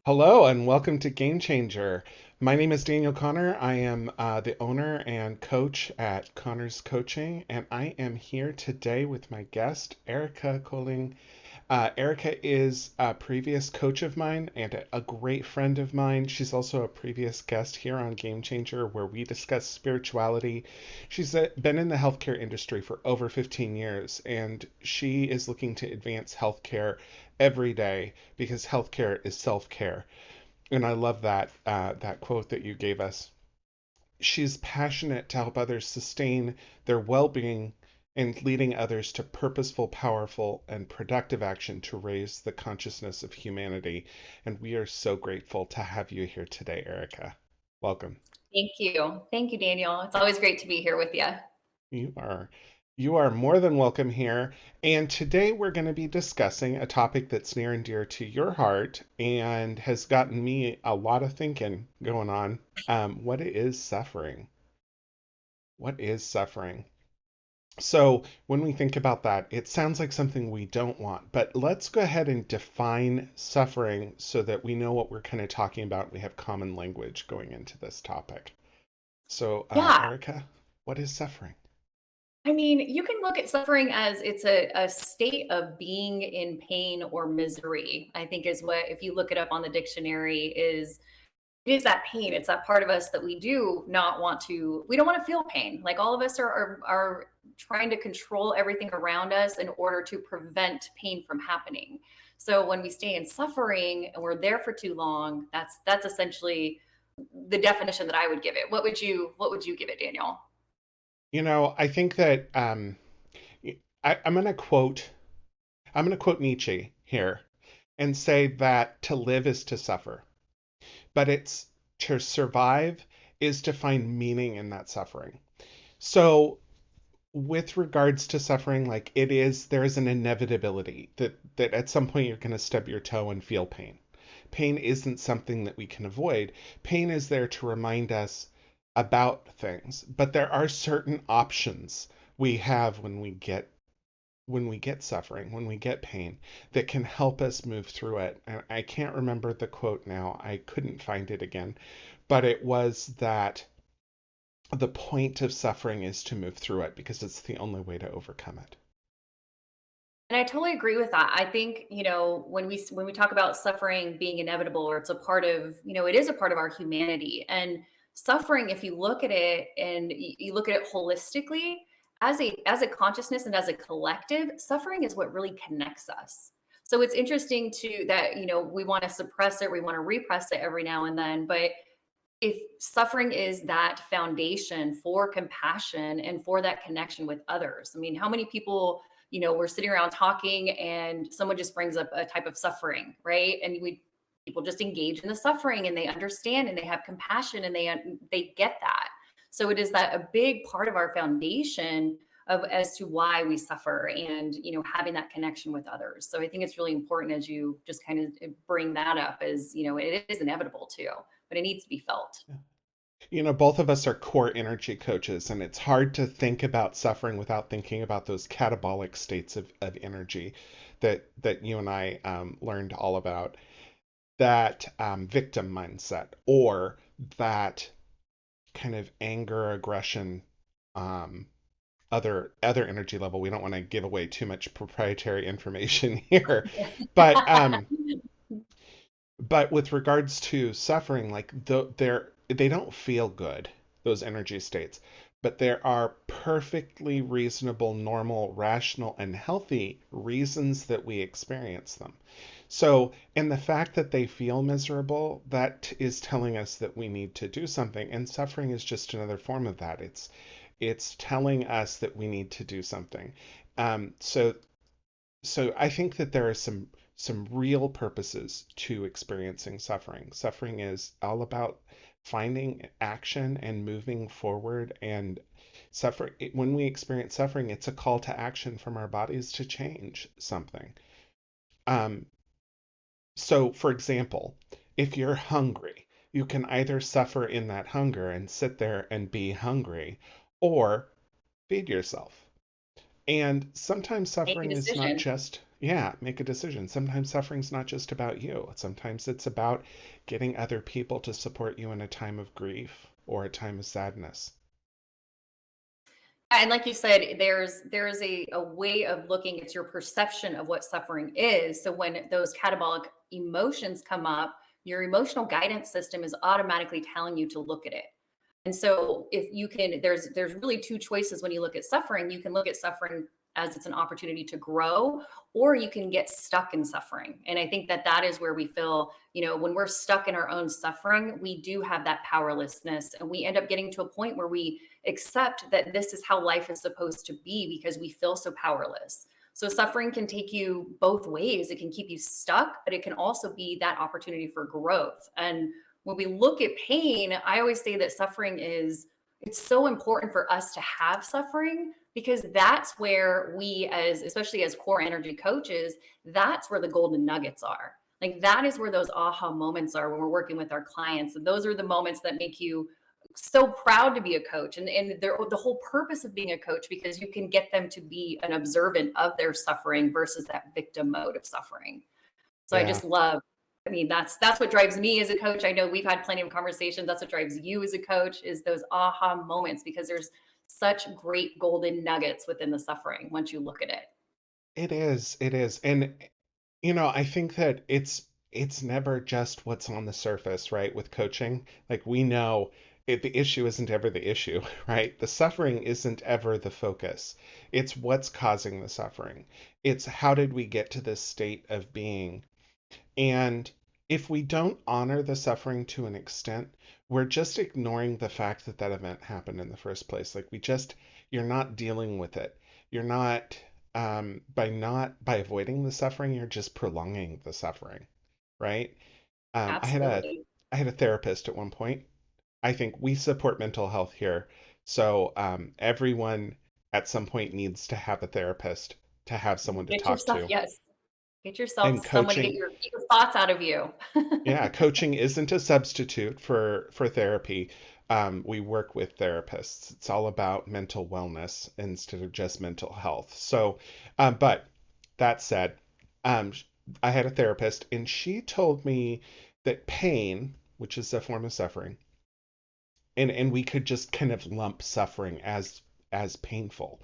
Hello and welcome to Gamechanger. My name is Daniel Connor. I am the owner and coach at Connor's Coaching, and I am here today with my guest, Erica Koelling. Erica is a previous coach of mine and a great friend of mine. She's also a previous guest here on Gamechanger, where we discuss spirituality. She's been in the healthcare industry for over 15 years, and she is looking to advance healthcare every day because healthcare is self-care. And I love that quote that you gave us. She's passionate to help others sustain their well-being and leading others to purposeful, powerful, and productive action to raise the consciousness of humanity. And we are so grateful to have you here today, Erica. Welcome. Thank you. Thank you, Daniel. It's always great to be here with you. You are you are more than welcome here. And today we're going to be discussing a topic that's near and dear to your heart and has gotten me a lot of thinking going on. What is suffering? What is suffering? So when we think about that, it sounds like something we don't want, but let's go ahead and define suffering so that we know what we're kind of talking about. We have common language going into this topic. So, Yeah. Erica, what is suffering? I mean, you can look at suffering as it's a state of being in pain or misery, I think is what, if you look it up on the dictionary, it is that pain. It's that part of us that we do not want to, we don't want to feel pain. Like all of us are trying to control everything around us in order to prevent pain from happening. So when we stay in suffering and we're there for too long, that's essentially the definition that I would give it. What would you give it, Daniel? I think that I'm going to quote Nietzsche here and say that to live is to suffer, but it's to survive is to find meaning in that suffering. So with regards to suffering, like there is an inevitability that at some point you're going to stub your toe and feel pain. Pain isn't something that we can avoid. Pain is there to remind us about things, but there are certain options we have when we get suffering, when we get pain, that can help us move through it. And I can't remember the quote now. I couldn't find it again, but it was that the point of suffering is to move through it because it's the only way to overcome it. And I totally agree with that. I think, when we talk about suffering being inevitable, or it's a part of, it is a part of our humanity. And suffering, if you look at it and you look at it holistically, as a consciousness and as a collective, suffering is what really connects us. So it's interesting to that, we want to suppress it, we want to repress it every now and then, but if suffering is that foundation for compassion and for that connection with others. I mean, how many people, we're sitting around talking and someone just brings up a type of suffering, right? And we people just engage in the suffering and they understand and they have compassion and they get that. So it is that a big part of our foundation of as to why we suffer and having that connection with others. So I think it's really important as you just kind of bring that up as it is inevitable too, but it needs to be felt. Both of us are core energy coaches, and it's hard to think about suffering without thinking about those catabolic states of energy that you and I learned all about. That victim mindset or that kind of anger, aggression, um, other energy level. We don't want to give away too much proprietary information here, but with regards to suffering, like they don't feel good, those energy states, but there are perfectly reasonable, normal, rational, and healthy reasons that we experience them. So, and the fact that they feel miserable, that is telling us that we need to do something. And suffering is just another form of that. It's telling us that we need to do something. Um, so so I think that there are some real purposes to experiencing suffering. Suffering is all about finding action and moving forward and when we experience suffering, it's a call to action from our bodies to change something. Um, so for example, if you're hungry, you can either suffer in that hunger and sit there and be hungry, or feed yourself. And sometimes Make a suffering is not decision. just, Yeah, make a decision. Sometimes suffering's not just about you. Sometimes it's about getting other people to support you in a time of grief or a time of sadness. And like you said, there's a way of looking at your perception of what suffering is. So when those catabolic emotions come up, your emotional guidance system is automatically telling you to look at it. And so if you can, there's really two choices when you look at suffering. You can look at suffering as it's an opportunity to grow, or you can get stuck in suffering. And I think that that is where we feel, when we're stuck in our own suffering, we do have that powerlessness, and we end up getting to a point where we accept that this is how life is supposed to be because we feel so powerless. So suffering can take you both ways. It can keep you stuck, but it can also be that opportunity for growth. And when we look at pain, I always say that suffering is it's so important for us to have suffering because that's where we as especially as core energy coaches, that's where the golden nuggets are. Like that is where those aha moments are when we're working with our clients. And those are the moments that make you so proud to be a coach and the whole purpose of being a coach because you can get them to be an observant of their suffering versus that victim mode of suffering. So I Yeah, just love, I mean, that's what drives me as a coach. I know we've had plenty of conversations. That's what drives you as a coach is those aha moments because there's such great golden nuggets within the suffering once you look at it. it is. It is. And I think that it's never just what's on the surface, right? With coaching, like we know the issue isn't ever the issue, right? The suffering isn't ever the focus. It's what's causing the suffering. It's how did we get to this state of being. And if we don't honor the suffering to an extent, we're just ignoring the fact that that event happened in the first place. Like you're not dealing with it. You're not by avoiding the suffering, you're just prolonging the suffering, right? Um, I had a Absolutely. I had a therapist at one point. I think we support mental health here, so everyone at some point needs to have a therapist to have someone to Get talk yourself, to. yes. Get yourself And someone to coaching, get your thoughts out of you. yeah, coaching isn't a substitute for therapy. We work with therapists. It's all about mental wellness instead of just mental health. So, but that said, um, I had a therapist, and she told me that pain, which is a form of suffering, and we could just kind of lump suffering as painful.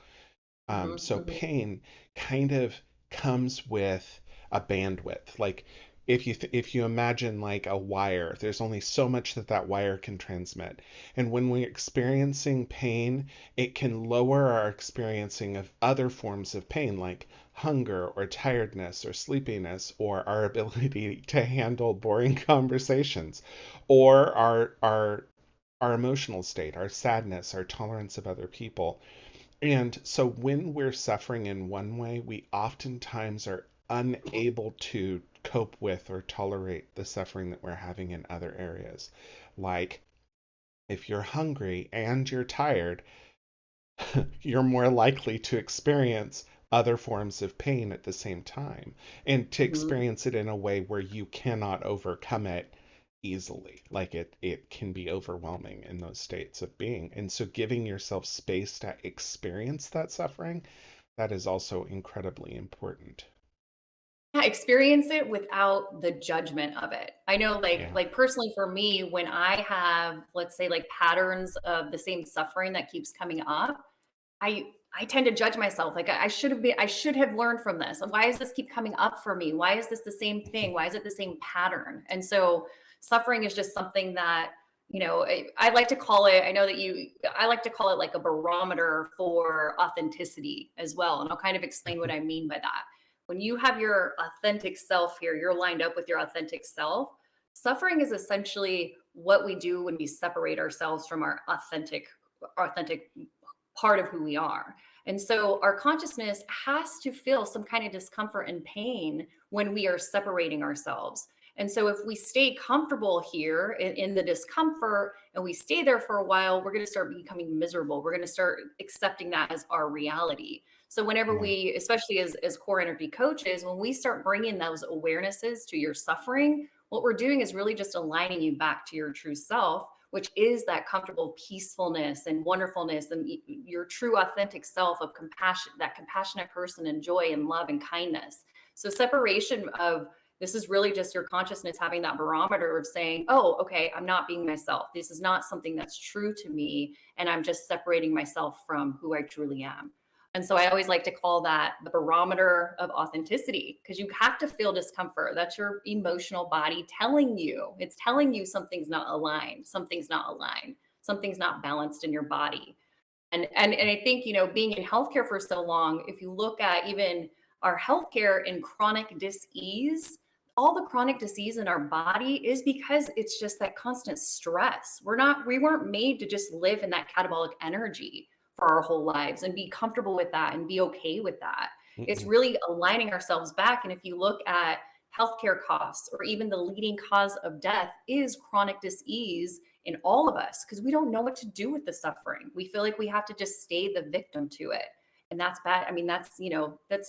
Mhm, So mhm. pain kind of comes with a bandwidth. Like if you imagine like a wire, there's only so much that that wire can transmit. And when we're experiencing pain, it can lower our experiencing of other forms of pain like hunger or tiredness or sleepiness or our ability to handle boring conversations or our emotional state, our sadness, our tolerance of other people. And so when we're suffering in one way, we oftentimes are unable to cope with or tolerate the suffering that we're having in other areas. Like if you're hungry and you're tired, you're more likely to experience other forms of pain at the same time and to Mhm. experience it in a way where you cannot overcome it easily. Like it can be overwhelming in those states of being. And so giving yourself space to experience that suffering, that is also incredibly important. Yeah, experience it without the judgment of it. I know Yeah. like personally for me, when I have, let's say, like patterns of the same suffering that keeps coming up, I tend to judge myself. Like I should have learned from this. Why does this keep coming up for me? Why is this the same thing? Why is it the same pattern? And so suffering is just something that, I like to call it, I know that I like to call it like a barometer for authenticity as well. And I'll kind of explain what I mean by that. When you have your authentic self here, you're lined up with your authentic self. Suffering is essentially what we do when we separate ourselves from our authentic part of who we are. And so our consciousness has to feel some kind of discomfort and pain when we are separating ourselves. And so if we stay comfortable here in the discomfort and we stay there for a while, we're going to start becoming miserable. We're going to start accepting that as our reality. So whenever Yeah. we, especially as core energy coaches, when we start bringing those awarenesses to your suffering, what we're doing is really just aligning you back to your true self, which is that comfortable peacefulness and wonderfulness and your true authentic self of compassion, that compassionate person and joy and love and kindness. So separation of this is really just your consciousness having that barometer of saying, oh, okay, I'm not being myself. This is not something that's true to me. And I'm just separating myself from who I truly am. And so I always like to call that the barometer of authenticity, because you have to feel discomfort. That's your emotional body telling you, it's telling you something's not aligned, something's not aligned, something's not balanced in your body. And I think, being in healthcare for so long, if you look at even our healthcare and chronic disease, all the chronic disease in our body is because it's just that constant stress. We weren't made to just live in that catabolic energy for our whole lives and be comfortable with that and be okay with that. It's Mm-mm. really aligning ourselves back. And if you look at healthcare costs, or even the leading cause of death is chronic disease in all of us, because we don't know what to do with the suffering. We feel like we have to just stay the victim to it. And that's bad. I mean, that's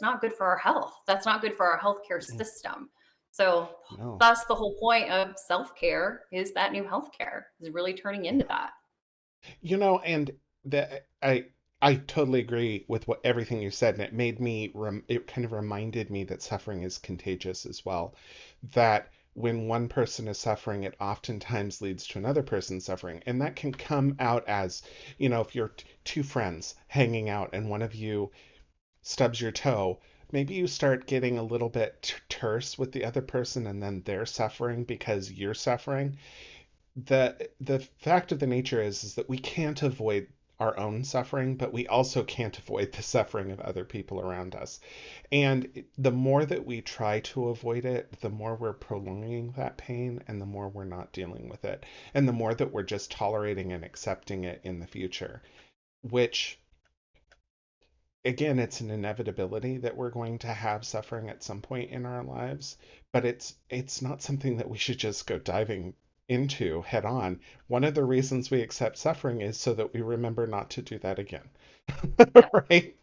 not good for our health. That's not good for our healthcare Mm-mm. system. So No. that's the whole point of self-care, is that new healthcare is really turning into that. And I totally agree with what everything you said, and it made me it kind of reminded me that suffering is contagious as well. That when one person is suffering, it oftentimes leads to another person suffering, and that can come out as, if you're two friends hanging out and one of you stubs your toe, maybe you start getting a little bit terse with the other person, and then they're suffering because you're suffering. The fact of the nature is that we can't avoid our own suffering, but we also can't avoid the suffering of other people around us. And the more that we try to avoid it, the more we're prolonging that pain and the more we're not dealing with it. And the more that we're just tolerating and accepting it in the future, which again, it's an inevitability that we're going to have suffering at some point in our lives, but it's not something that we should just go diving into head on. One of the reasons we accept suffering is so that we remember not to do that again. Yeah, Right?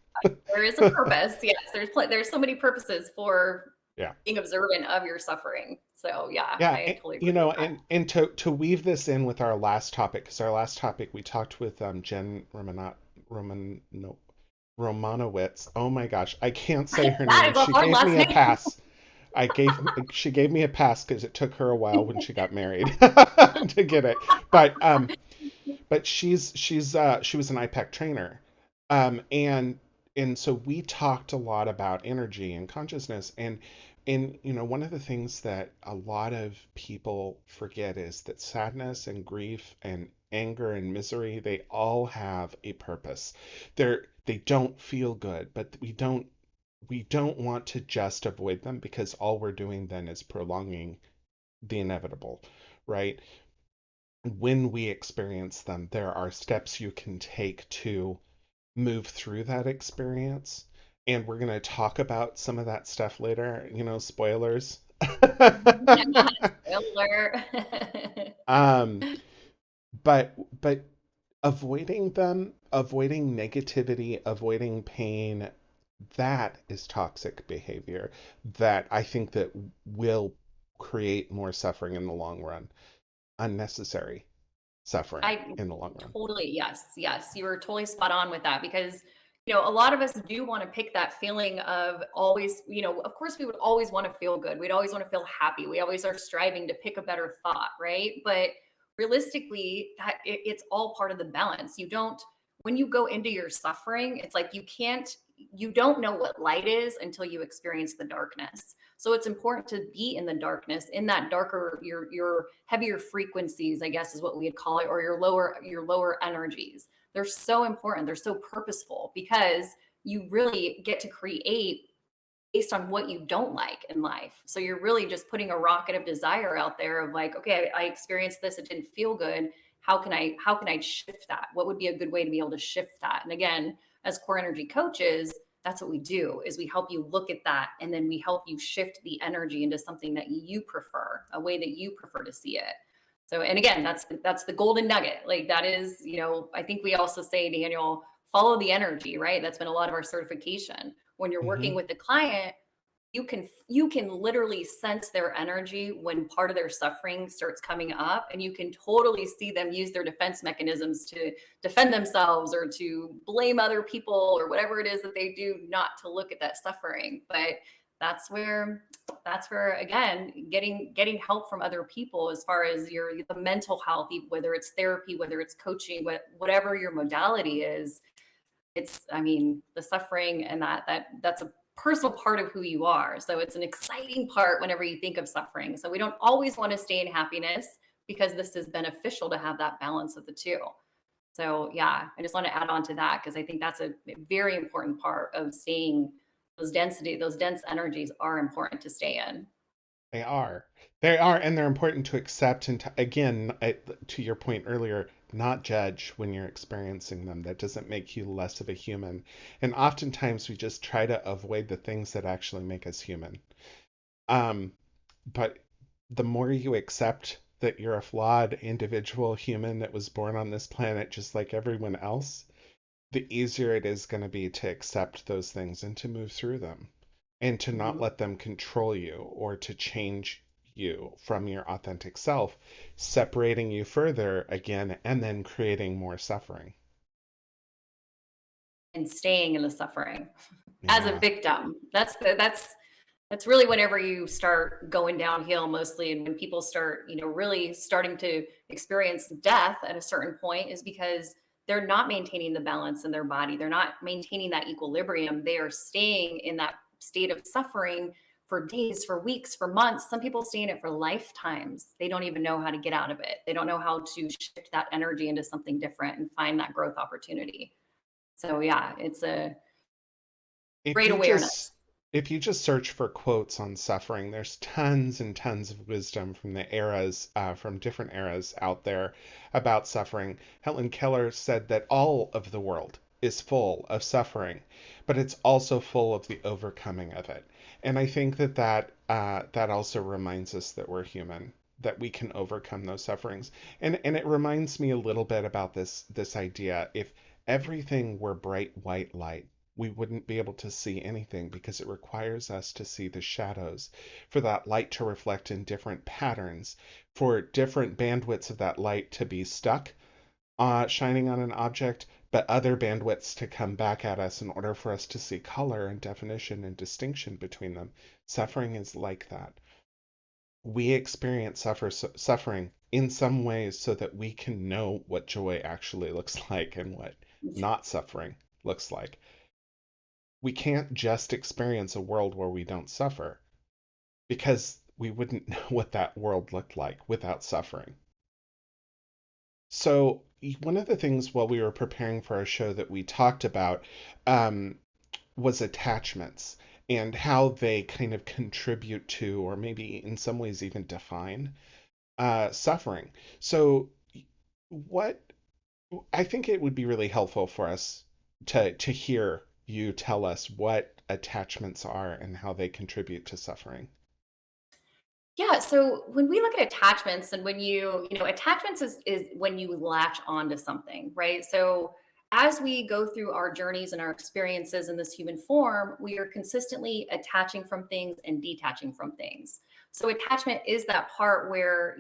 there is a purpose. Yes, there's so many purposes for Yeah. being observant of your suffering. So yeah, Yeah, I totally agree with that. and to weave this in with our last topic, because our last topic we talked with Jen Romano, Romanowitz. Oh my gosh, I can't say her That name. is a She hard gave last me a name. pass. She gave me a pass because it took her a while when she got married to get it. But she was an IPEC trainer, and so we talked a lot about energy and consciousness, and one of the things that a lot of people forget is that sadness and grief and anger and misery, they all have a purpose. They don't feel good, but we don't want to just avoid them, because all we're doing then is prolonging the inevitable, right? When we experience them, there are steps you can take to move through that experience. And we're going to talk about some of that stuff later, spoilers. Spoiler. um, but avoiding them, avoiding negativity, avoiding pain, that is toxic behavior that I think that will create more suffering in the long run, unnecessary suffering I in the long run. totally, yes, yes, you were totally spot on with that, because a lot of us do want to pick that feeling of always, of course we would always want to feel good. We'd always want to feel happy. We always are striving to pick a better thought, right? But realistically, it's all part of the balance. You don't When you go into your suffering, it's like you don't know what light is until you experience the darkness. So it's important to be in the darkness, in that darker, your heavier frequencies, I guess is what we'd call it, or your lower energies. They're so important. They're so purposeful, because you really get to create based on what you don't like in life. So you're really just putting a rocket of desire out there of like, okay, I experienced this, it didn't feel good. How can I shift that? What would be a good way to be able to shift that? And again, as core energy coaches, that's what we do, is we help you look at that, and then we help you shift the energy into something that you prefer, a way that you prefer to see it. So, and again, that's the golden nugget. Like that is, I think we also say, Daniel, follow the energy, right? That's been a lot of our certification. When you're working Hmm. with the client, you can literally sense their energy when part of their suffering starts coming up, and you can totally see them use their defense mechanisms to defend themselves, or to blame other people, or whatever it is that they do not to look at that suffering. But that's where again getting help from other people as far as your the mental health, whether it's therapy, whether it's coaching, whatever your modality is. It's, I mean, the suffering and that's a personal part of who you are. So it's an exciting part whenever you think of suffering. So we don't always want to stay in happiness because this is beneficial to have that balance of the two. So yeah, I just want to add on to that because I think that's a very important part of staying. Those dense energies are important to stay in. They are. They are, and they're important to accept and to, again, to your point earlier, not judge when you're experiencing them. That doesn't make you less of a human. And oftentimes we just try to avoid the things that actually make us human. Um, but the more you accept that you're a flawed individual human that was born on this planet just like everyone else, the easier it is going to be to accept those things and to move through them and to not Mhm. let them control you or to change you from your authentic self, separating you further again and then creating more suffering. And staying in the suffering as a Yeah. victim. That's really whenever you start going downhill mostly, and when people start, really starting to experience death at a certain point is because they're not maintaining the balance in their body. They're not maintaining that equilibrium. They are staying in that state of suffering for days, for weeks, for months. Some people stay in it for lifetimes. They don't even know how to get out of it. They don't know how to shift that energy into something different and find that growth opportunity. So yeah, it's a If great you awareness. just if you just search for quotes on suffering, there's tons and tons of wisdom from the eras, from different eras out there about suffering. Helen Keller said that all of the world is full of suffering, but it's also full of the overcoming of it. And I think that also reminds us that we're human, that we can overcome those sufferings. And it reminds me a little bit about this idea. If everything were bright white light, we wouldn't be able to see anything because it requires us to see the shadows, for that light to reflect in different patterns, for different bandwidths of that light to be stuck shining on an object, but other bandwidths to come back at us in order for us to see color and definition and distinction between them. Suffering is like that. We experience suffering in some ways so that we can know what joy actually looks like and what not suffering looks like. We can't just experience a world where we don't suffer because we wouldn't know what that world looked like without suffering. So, one of the things while we were preparing for our show that we talked about um, was attachments and how they kind of contribute to, or maybe in some ways even define, suffering. So, what I think it would be really helpful for us to hear you tell us what attachments are and how they contribute to suffering. Yeah, so when we look at attachments and when attachments is when you latch onto something, right? So as we go through our journeys and our experiences in this human form, we are consistently attaching from things and detaching from things. So attachment is that part where,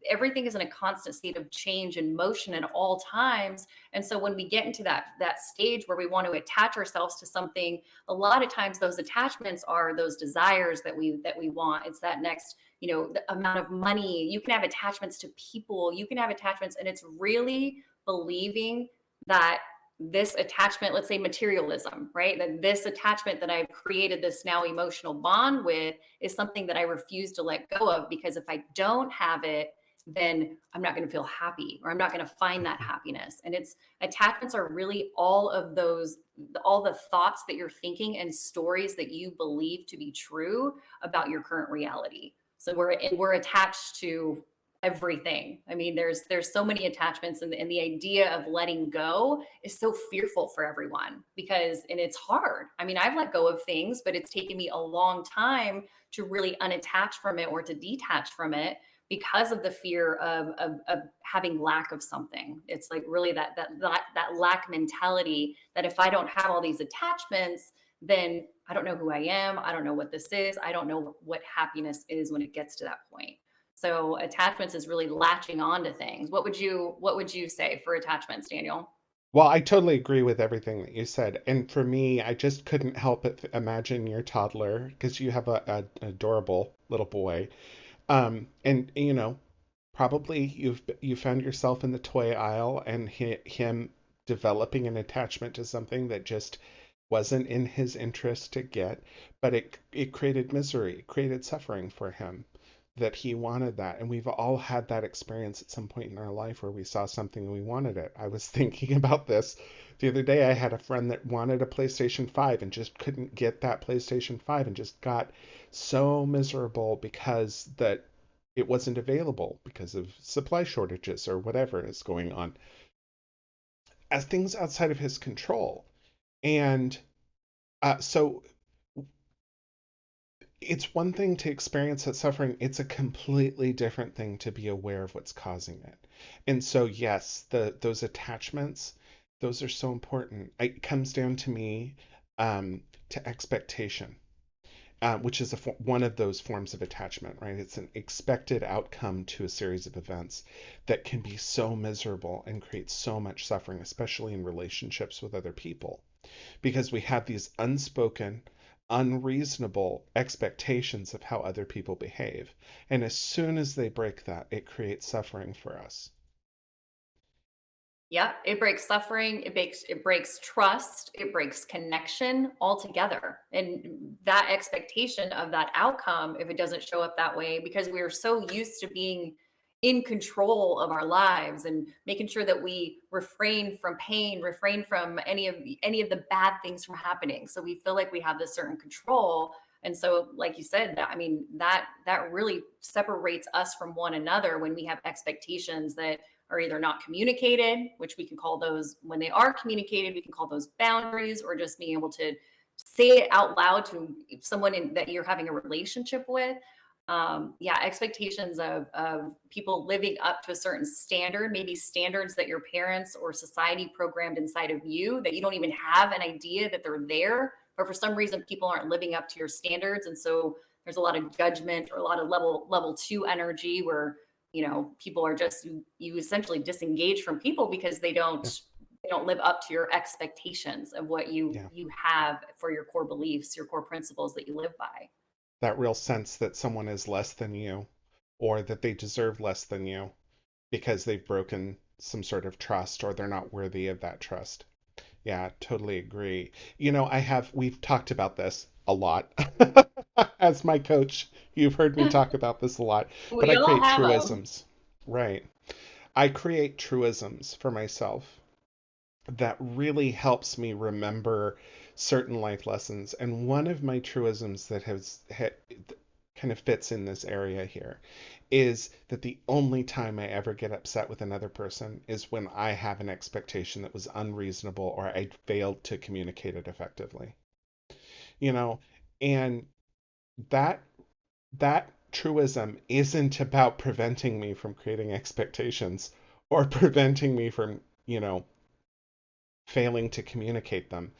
everything is in a constant state of change and motion at all times. And so when we get into that stage where we want to attach ourselves to something, a lot of times those attachments are those desires that we want. It's that next, the amount of money. You can have attachments to people, you can have attachments, and it's really believing that this attachment, let's say materialism, right, that this attachment that I've created this now emotional bond with is something that I refuse to let go of, because if I don't have it, then I'm not going to feel happy, or I'm not going to find that happiness. And it's attachments are really all the thoughts that you're thinking and stories that you believe to be true about your current reality. So we're attached to everything. I mean, there's so many attachments, and the idea of letting go is so fearful for everyone, because and it's hard. I mean, I've let go of things, but it's taken me a long time to really unattach from it or to detach from it, because of the fear of having lack of something. It's like really that lack mentality, that if I don't have all these attachments, then I don't know who I am. I don't know what this is. I don't know what happiness is when it gets to that point. So attachments is really latching on to things. What would you say for attachments, Daniel? Well, I totally agree with everything that you said. And for me, I just couldn't help but imagine your toddler because you have an adorable little boy. And probably you found yourself in the toy aisle and him developing an attachment to something that just wasn't in his interest to get, but it created misery, it created suffering for him that he wanted that. And we've all had that experience at some point in our life where we saw something and we wanted it. I was thinking about this the other day. I had a friend that wanted a PlayStation 5 and just couldn't get that PlayStation 5 and just got so miserable because that it wasn't available because of supply shortages or whatever is going on as things outside of his control. And so it's one thing to experience that suffering, it's a completely different thing to be aware of what's causing it. And so, yes, those attachments, those are so important. It comes down to me to expectation, which is one of those forms of attachment, right? It's an expected outcome to a series of events that can be so miserable and create so much suffering, especially in relationships with other people, because we have these unspoken, unreasonable expectations of how other people behave. And as soon as they break that, it creates suffering for us. Yeah, it breaks suffering, it breaks trust, it breaks connection altogether. And that expectation of that outcome, if it doesn't show up that way, because we are so used to being in control of our lives and making sure that we refrain from pain, refrain from any of the bad things from happening. So we feel like we have this certain control. And so, like you said, I mean, that really separates us from one another when we have expectations that are either not communicated, which we can call those, when they are communicated, we can call those boundaries, or just being able to say it out loud to someone that you're having a relationship with. Yeah, expectations of people living up to a certain standard, maybe standards that your parents or society programmed inside of you that you don't even have an idea that they're there, but for some reason people aren't living up to your standards. And so there's a lot of judgment or a lot of level two energy where people are just, you essentially disengage from people because they Yeah, don't live up to your expectations of what you yeah. you have for your core beliefs, your core principles that you live by. That real sense that someone is less than you or that they deserve less than you because they've broken some sort of trust or they're not worthy of that trust. Yeah, totally agree. We've talked about this a lot. As my coach, you've heard me talk about this a lot, but We I all create have them. truisms. Right. I create truisms for myself that really helps me remember certain life lessons. And one of my truisms that kind of fits in this area here is that the only time I ever get upset with another person is when I have an expectation that was unreasonable or I failed to communicate it effectively. You know, and that that truism isn't about preventing me from creating expectations or preventing me from, failing to communicate them.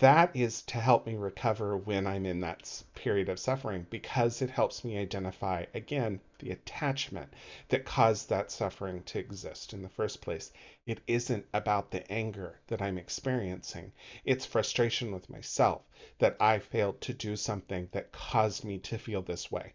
That is to help me recover when I'm in that period of suffering because it helps me identify, again, the attachment that caused that suffering to exist in the first place. It isn't about the anger that I'm experiencing, it's frustration with myself that I failed to do something that caused me to feel this way.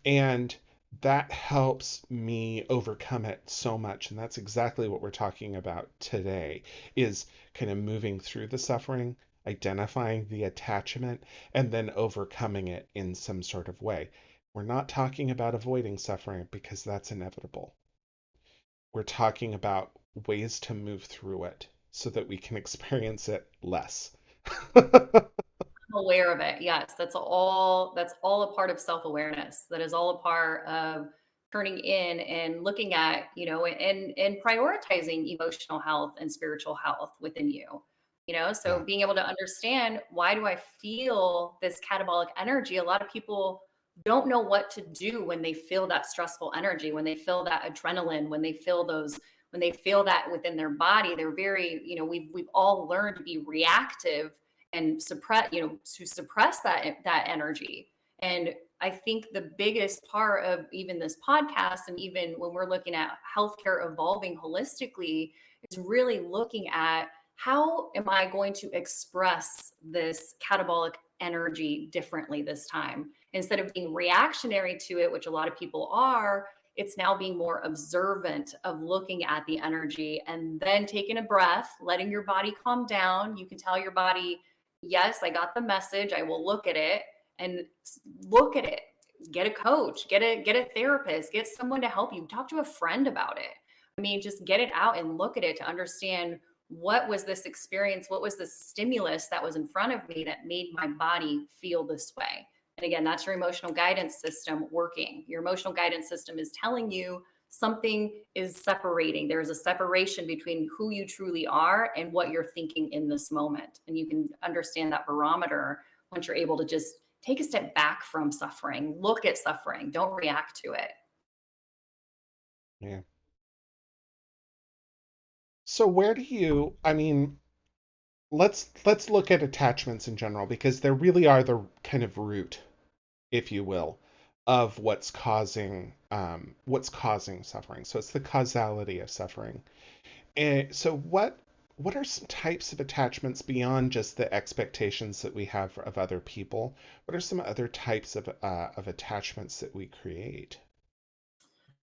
And that helps me overcome it so much. And that's exactly what we're talking about today is kind of moving through the suffering, identifying the attachment, and then overcoming it in some sort of way. We're not talking about avoiding suffering because that's inevitable. We're talking about ways to move through it so that we can experience it less. Aware of it. Yes, that's all a part of self-awareness. That is all a part of turning in and looking at, and prioritizing emotional health and spiritual health within you. So Yeah. being able to understand, why do I feel this catabolic energy? A lot of people don't know what to do when they feel that stressful energy, when they feel that adrenaline, when they feel that within their body. They're very, we've all learned to be reactive and suppress, to suppress that energy. And I think the biggest part of even this podcast, and even when we're looking at healthcare evolving holistically, is really looking at how am I going to express this catabolic energy differently this time? Instead of being reactionary to it, which a lot of people are, it's now being more observant of looking at the energy and then taking a breath, letting your body calm down. You can tell your body, yes, I got the message. I will look at it and look at it. Get a coach, get a therapist, get someone to help you. Talk to a friend about it. I mean, just get it out and look at it to understand what was this experience, what was the stimulus that was in front of me that made my body feel this way. And again, that's your emotional guidance system working. Your emotional guidance system is telling you something is separating. There's a separation between who you truly are and what you're thinking in this moment. And you can understand that barometer once you're able to just take a step back from suffering, look at suffering, don't react to it. Yeah. So where do you, I mean, let's look at attachments in general because they really are the kind of root, if you will, of what's causing suffering. So it's the causality of suffering. And so what are some types of attachments beyond just the expectations that we have of other people? What are some other types of attachments that we create?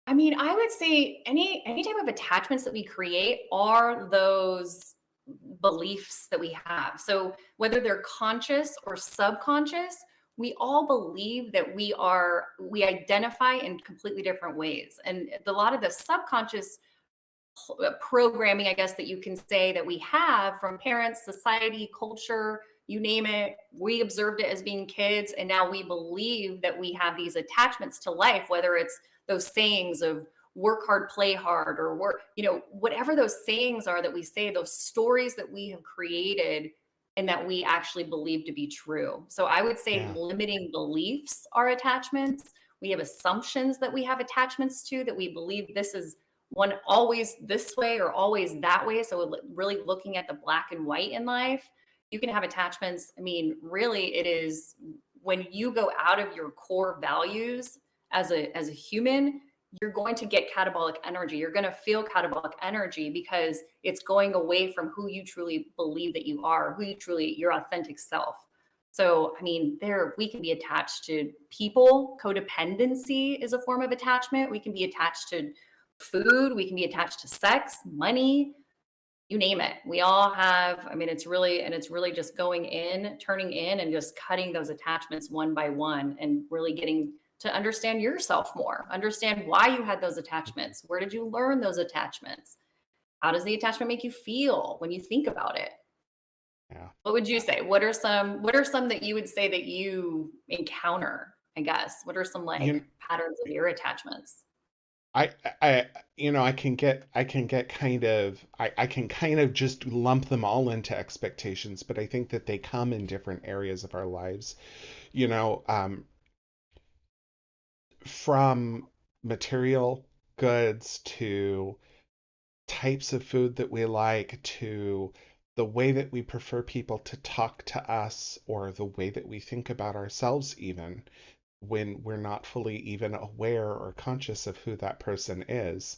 I mean, I would say any type of attachments that we create are those beliefs that we have. So whether they're conscious or subconscious, we all believe that we identify in completely different ways. And a lot of the subconscious programming, I guess, that you can say that we have from parents, society, culture, you name it. We observed it as being kids, and now we believe that we have these attachments to life, whether it's those sayings of work hard, play hard, or work, whatever those sayings are that we say, those stories that we have created and that we actually believe to be true. So I would say Yeah, limiting beliefs are attachments. We have assumptions that we have attachments to that we believe this is one always this way or always that way. So really looking at the black and white in life, you can have attachments. I mean, really it is when you go out of your core values as a human, you're going to get catabolic energy. You're going to feel catabolic energy because it's going away from who you truly believe that you are, who you truly your authentic self. So, I mean, there we can be attached to people. Codependency is a form of attachment. We can be attached to food, we can be attached to sex, money, you name it. We all have, I mean, it's really just going in, turning in, and just cutting those attachments one by one and really getting to understand yourself more, understand why you had those attachments. Where did you learn those attachments? How does the attachment make you feel when you think about it? yeah. What would you say? What are some that you would say that you encounter, I guess? What are some like You patterns of your attachments? I I I can get I can kind of just lump them all into expectations, but I think that they come in different areas of our lives. You know, from material goods to types of food that we like to the way that we prefer people to talk to us or the way that we think about ourselves even when we're not fully even aware or conscious of who that person is,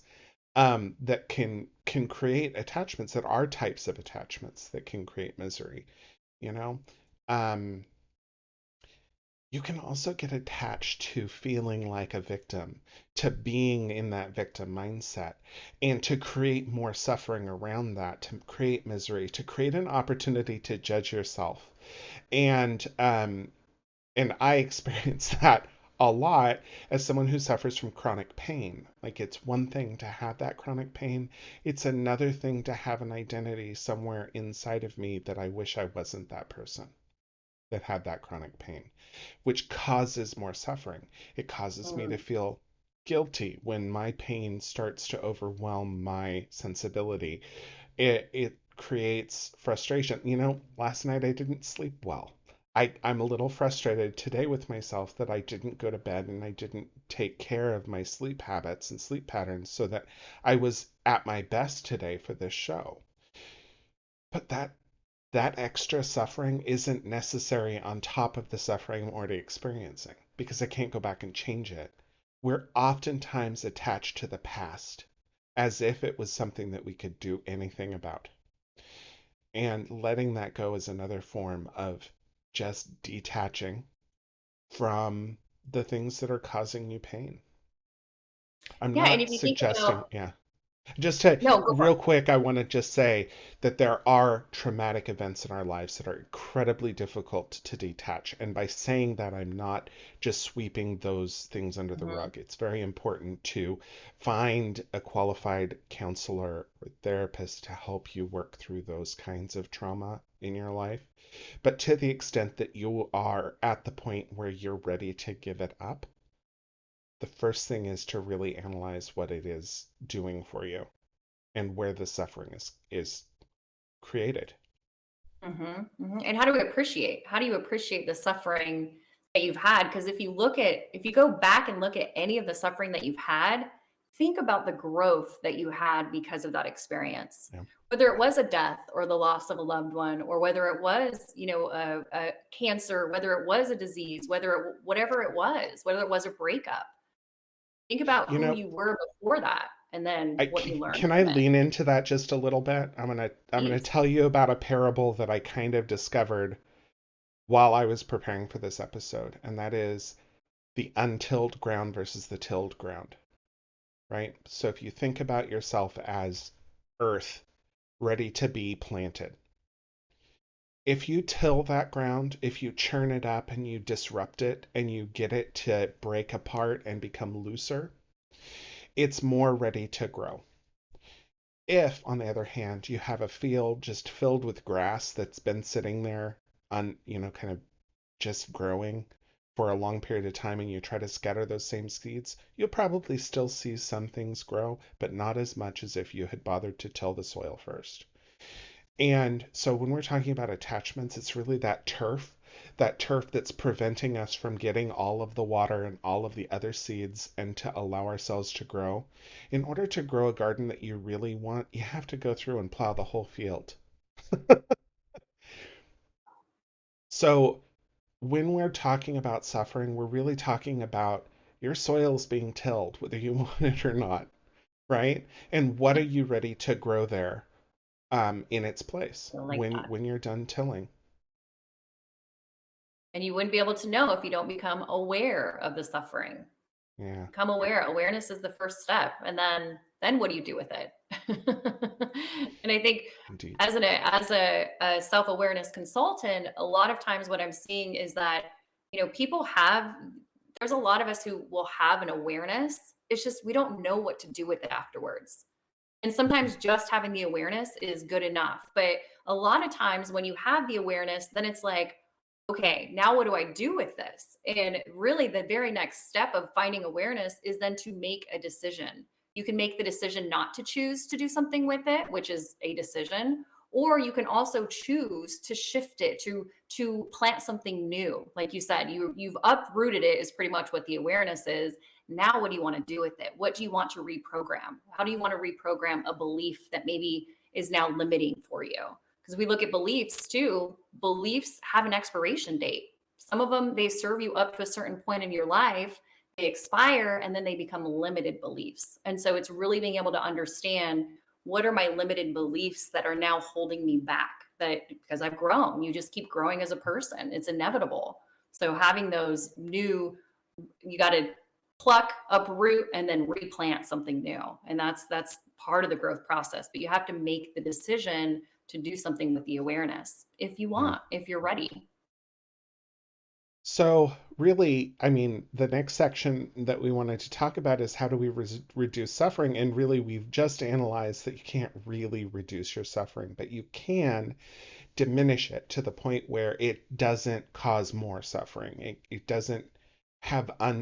that can create attachments that are types of attachments that can create misery, you know. um you can also get attached to feeling like a victim, to being in that victim mindset, and to create more suffering around that, to create misery, to create an opportunity to judge yourself. And I experience that a lot as someone who suffers from chronic pain. Like, it's one thing to have that chronic pain, it's another thing to have an identity somewhere inside of me that I wish I wasn't that person that had that chronic pain, which causes more suffering. It causes me to Mm. feel guilty when my pain starts to overwhelm my sensibility. It creates frustration. Last night I didn't sleep well. I'm a little frustrated today with myself that I didn't go to bed and I didn't take care of my sleep habits and sleep patterns so that I was at my best today for this show. But that extra suffering isn't necessary on top of the suffering I'm already experiencing because I can't go back and change it. We're oftentimes attached to the past as if it was something that we could do anything about. And letting that go is another form of just detaching from the things that are causing you pain. I'm Yeah, and not if you think suggesting, about yeah. Just to, no, go for real quick, I want to just say that there are traumatic events in our lives that are incredibly difficult to detach. And by saying that, I'm not just sweeping those things under it. the Mhm. rug. It's very important to find a qualified counselor or therapist to help you work through those kinds of trauma in your life. But to the extent that you are at the point where you're ready to give it up, the first thing is to really analyze what it is doing for you and where the suffering is created. Mhm, mhm, and how do we appreciate? How do you appreciate the suffering that you've had? Because if you go back and look at any of the suffering that you've had, think about the growth that you had because of that experience. Yeah. Whether it was a death or the loss of a loved one, or whether it was, a cancer, whether it was a disease, whatever it was, whether it was a breakup. Think about You who know, you were before that and then what you learned can I from it. lean into that just a little bit? I'm gonna Please. tell you about a parable that I kind of discovered while I was preparing for this episode, and that is the untilled ground versus the tilled ground, right? So if you think about yourself as earth ready to be planted, if you till that ground, if you churn it up and you disrupt it and you get it to break apart and become looser, it's more ready to grow. If, on the other hand, you have a field just filled with grass that's been sitting there kind of just growing for a long period of time and you try to scatter those same seeds, you'll probably still see some things grow, but not as much as if you had bothered to till the soil first. And so when we're talking about attachments, it's really that turf that's preventing us from getting all of the water and all of the other seeds and to allow ourselves to grow. In order to grow a garden that you really want, you have to go through and plow the whole field. So when we're talking about suffering, we're really talking about your soil's being tilled, whether you want it or not, right? And what are you ready to grow there in its place I like when that. you're done tilling? And you wouldn't be able to know if you don't become aware of the suffering. Yeah, Become aware. Awareness is the first step, and then what do you do with it? And I think indeed. as a self-awareness consultant, a lot of times what I'm seeing is that, people have there's a lot of us who will have an awareness. It's just we don't know what to do with it afterwards. And sometimes just having the awareness is good enough. But a lot of times when you have the awareness, then it's like, okay, now what do I do with this? And really, the very next step of finding awareness is then to make a decision. You can make the decision not to choose to do something with it, which is a decision, or you can also choose to shift it to plant something new. Like you said, you've uprooted it is pretty much what the awareness is. Now, what do you want to do with it? What do you want to reprogram? How do you want to reprogram a belief that maybe is now limiting for you? Because we look at beliefs too, beliefs have an expiration date. Some of them, they serve you up to a certain point in your life, they expire, and then they become limited beliefs. And so it's really being able to understand what are my limited beliefs that are now holding me back that because I've grown, you just keep growing as a person. It's inevitable. So having those new you got to pluck, uproot, and then replant something new. And that's part of the growth process. But you have to make the decision to do something with the awareness if you Yeah. want, if you're ready. So, really, I mean, the next section that we wanted to talk about is how do we reduce suffering? And really, we've just analyzed that you can't really reduce your suffering, but you can diminish it to the point where it doesn't cause more suffering. It doesn't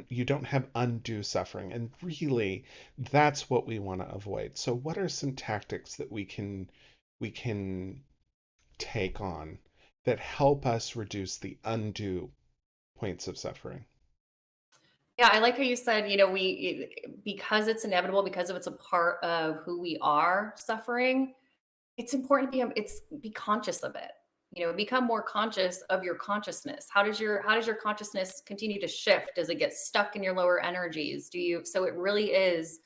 you don't have undue suffering. And really, that's what we want to avoid. So, what are some tactics that we can take on that help us reduce the undue points of suffering? Yeah, I like how you said, because it's inevitable, because of it's a part of who we are suffering, it's important to be conscious of it. become more conscious of your consciousness. How does your consciousness continue to shift? Does it get stuck in your lower energies? So it really is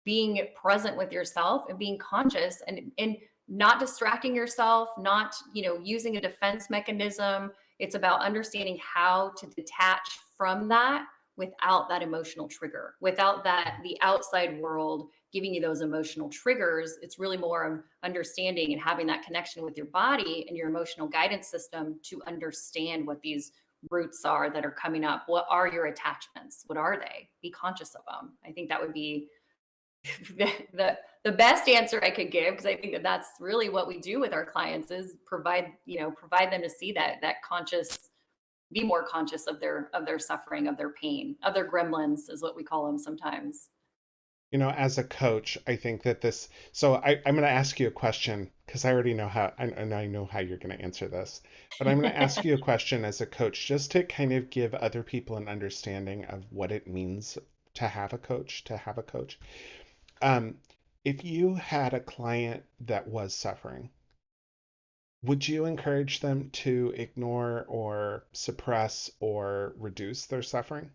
being present with yourself and being conscious, and not distracting yourself, not using a defense mechanism. It's about understanding how to detach from that without that emotional trigger, without that the outside world giving you those emotional triggers. It's really more of understanding and having that connection with your body and your emotional guidance system to understand what these roots are that are coming up. What are your attachments? What are they? Be conscious of them. I think that would be the best answer I could give, because I think that that's really what we do with our clients is provide them to see that conscious, be more conscious of their suffering, of their pain, of their gremlins is what we call them sometimes. As a coach, I think that I'm going to ask you a question because I already know how, and I know how you're going to answer this, but I'm going to ask you a question as a coach just to kind of give other people an understanding of what it means to have a coach. Um, if you had a client that was suffering, would you encourage them to ignore or suppress or reduce their suffering?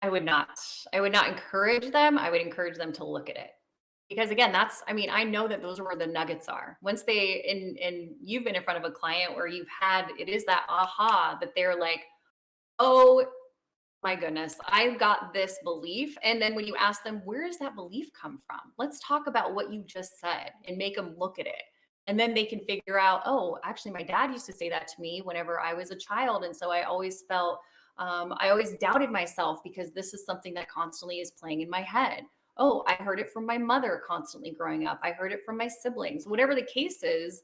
I would not. I would not encourage them. I would encourage them to look at it. Because again, I know that those are where the nuggets are. Once and you've been in front of a client where it is that aha that they're like, oh my goodness, I've got this belief. And then when you ask them, where does that belief come from? Let's talk about what you just said and make them look at it. And then they can figure out, oh, actually, my dad used to say that to me whenever I was a child. And so I always doubted myself because this is something that constantly is playing in my head. Oh, I heard it from my mother constantly growing up. I heard it from my siblings. Whatever the case is,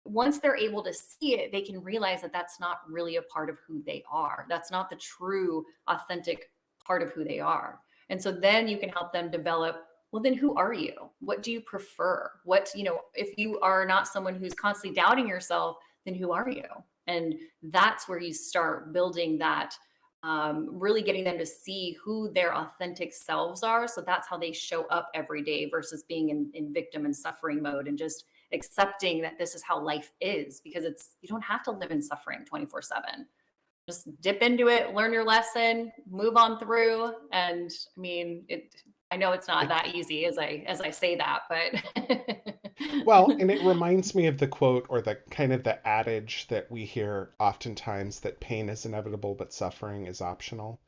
once they're able to see it, they can realize that that's not really a part of who they are. That's not the true, authentic part of who they are. And so then you can help them develop, well, then who are you? What do you prefer? If you are not someone who's constantly doubting yourself, then who are you? And that's where you start building that, really getting them to see who their authentic selves are. So that's how they show up every day versus being in victim and suffering mode and just accepting that this is how life is, because you don't have to live in suffering 24/7. Just dip into it, learn your lesson, move on through. And I know it's not It, that easy as I say that, but well, and it reminds me of the quote or the kind of the adage that we hear oftentimes that pain is inevitable, but suffering is optional.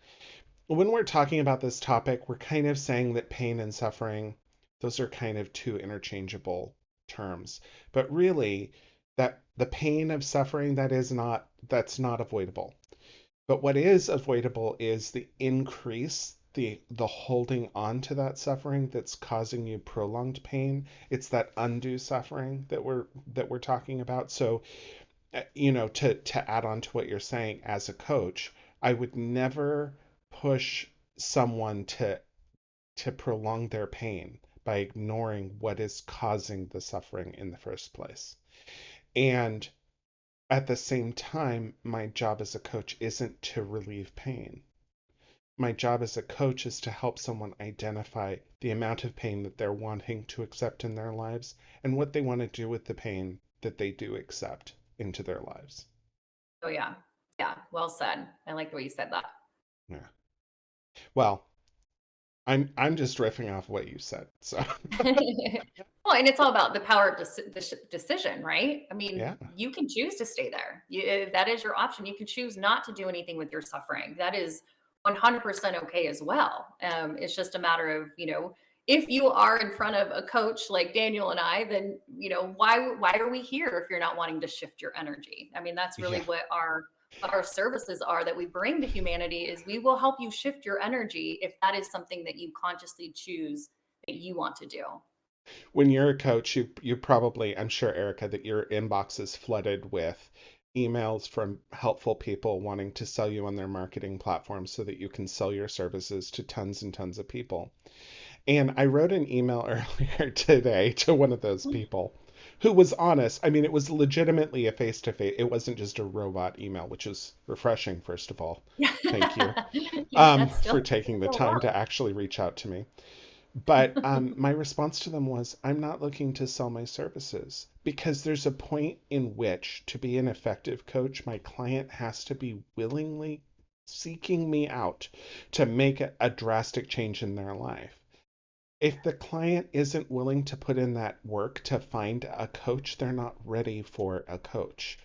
When we're talking about this topic, we're kind of saying that pain and suffering, those are kind of two interchangeable terms. But really, that the pain of suffering that's not avoidable. But what is avoidable is the increase, the holding on to that suffering that's causing you prolonged pain. It's that undue suffering that we're talking about. So, to add on to what you're saying as a coach, I would never push someone to prolong their pain by ignoring what is causing the suffering in the first place. And at the same time, my job as a coach isn't to relieve pain. My job as a coach is to help someone identify the amount of pain that they're wanting to accept in their lives and what they want to do with the pain that they do accept into their lives. oh yeah. Yeah, well said. I like the way you said that. Yeah. Well, I'm just riffing off what you said. So, Well, and it's all about the power of decision, right? yeah. You can choose to stay there. That is your option. You can choose not to do anything with your suffering. That is 100% okay as well. It's just a matter of, if you are in front of a coach like Daniel and I, then, why are we here if you're not wanting to shift your energy? That's really Yeah. what our services are that we bring to humanity, is we will help you shift your energy if that is something that you consciously choose that you want to do. When you're a coach, you probably, I'm sure, Erica, that your inbox is flooded with emails from helpful people wanting to sell you on their marketing platforms so that you can sell your services to tons and tons of people. And I wrote an email earlier today to one of those people who was honest. I mean, it was legitimately a face to face. It wasn't just a robot email, which is refreshing, first of all. Yeah. Thank you Yeah, that's for still taking the still time work. to actually reach out to me. But my response to them was, I'm not looking to sell my services because there's a point in which, to be an effective coach, my client has to be willingly seeking me out to make a drastic change in their life. If the client isn't willing to put in that work to find a coach, they're not ready for a coach.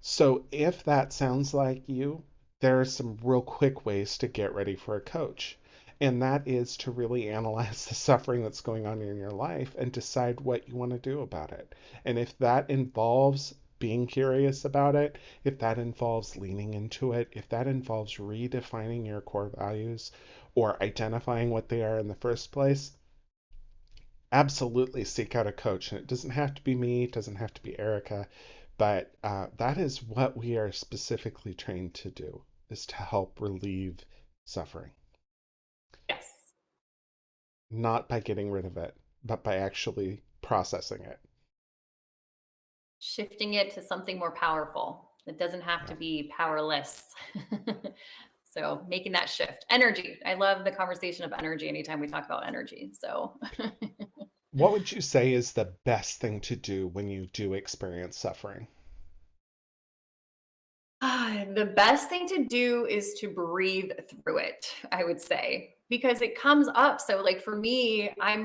So if that sounds like you, there are some real quick ways to get ready for a coach. And that is to really analyze the suffering that's going on in your life and decide what you want to do about it. And if that involves being curious about it, if that involves leaning into it, if that involves redefining your core values or identifying what they are in the first place, absolutely seek out a coach. And it doesn't have to be me, it doesn't have to be Erica, but that is what we are specifically trained to do, is to help relieve suffering, Yes. not by getting rid of it, but by actually processing it. Shifting it to something more powerful. It doesn't have Yeah. to be powerless. So making that shift. Energy. I love the conversation of energy anytime we talk about energy. So What would you say is the best thing to do when you do experience suffering? the best thing to do is to breathe through it, I would say, because it comes up. So like for me, uh,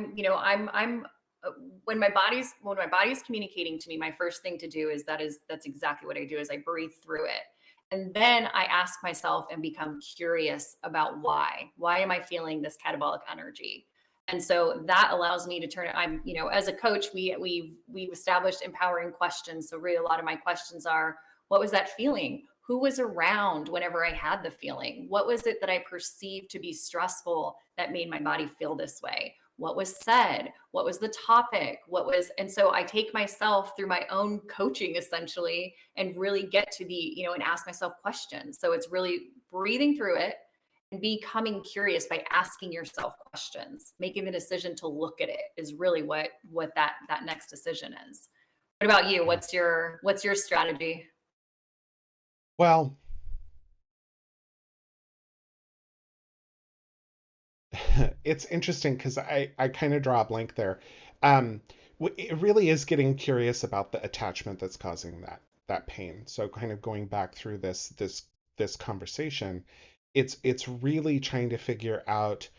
when my body's communicating to me, my first thing to do that's exactly what I do is I breathe through it. And then I ask myself and become curious about why. Why am I feeling this catabolic energy? And so that allows me to turn it. As a coach, we've established empowering questions. So really a lot of my questions are, what was that feeling? Who was around whenever I had the feeling? What was it that I perceived to be stressful that made my body feel this way? What was said? What was the topic? And so I take myself through my own coaching essentially and really get to and ask myself questions. So it's really breathing through it and becoming curious by asking yourself questions. Making the decision to look at it is really what that next decision is. What about you? Yeah. What's your strategy? Well, it's interesting because I kind of draw a blank there. Um, it really is getting curious about the attachment that's causing that pain. So kind of going back through this conversation, it's really trying to figure out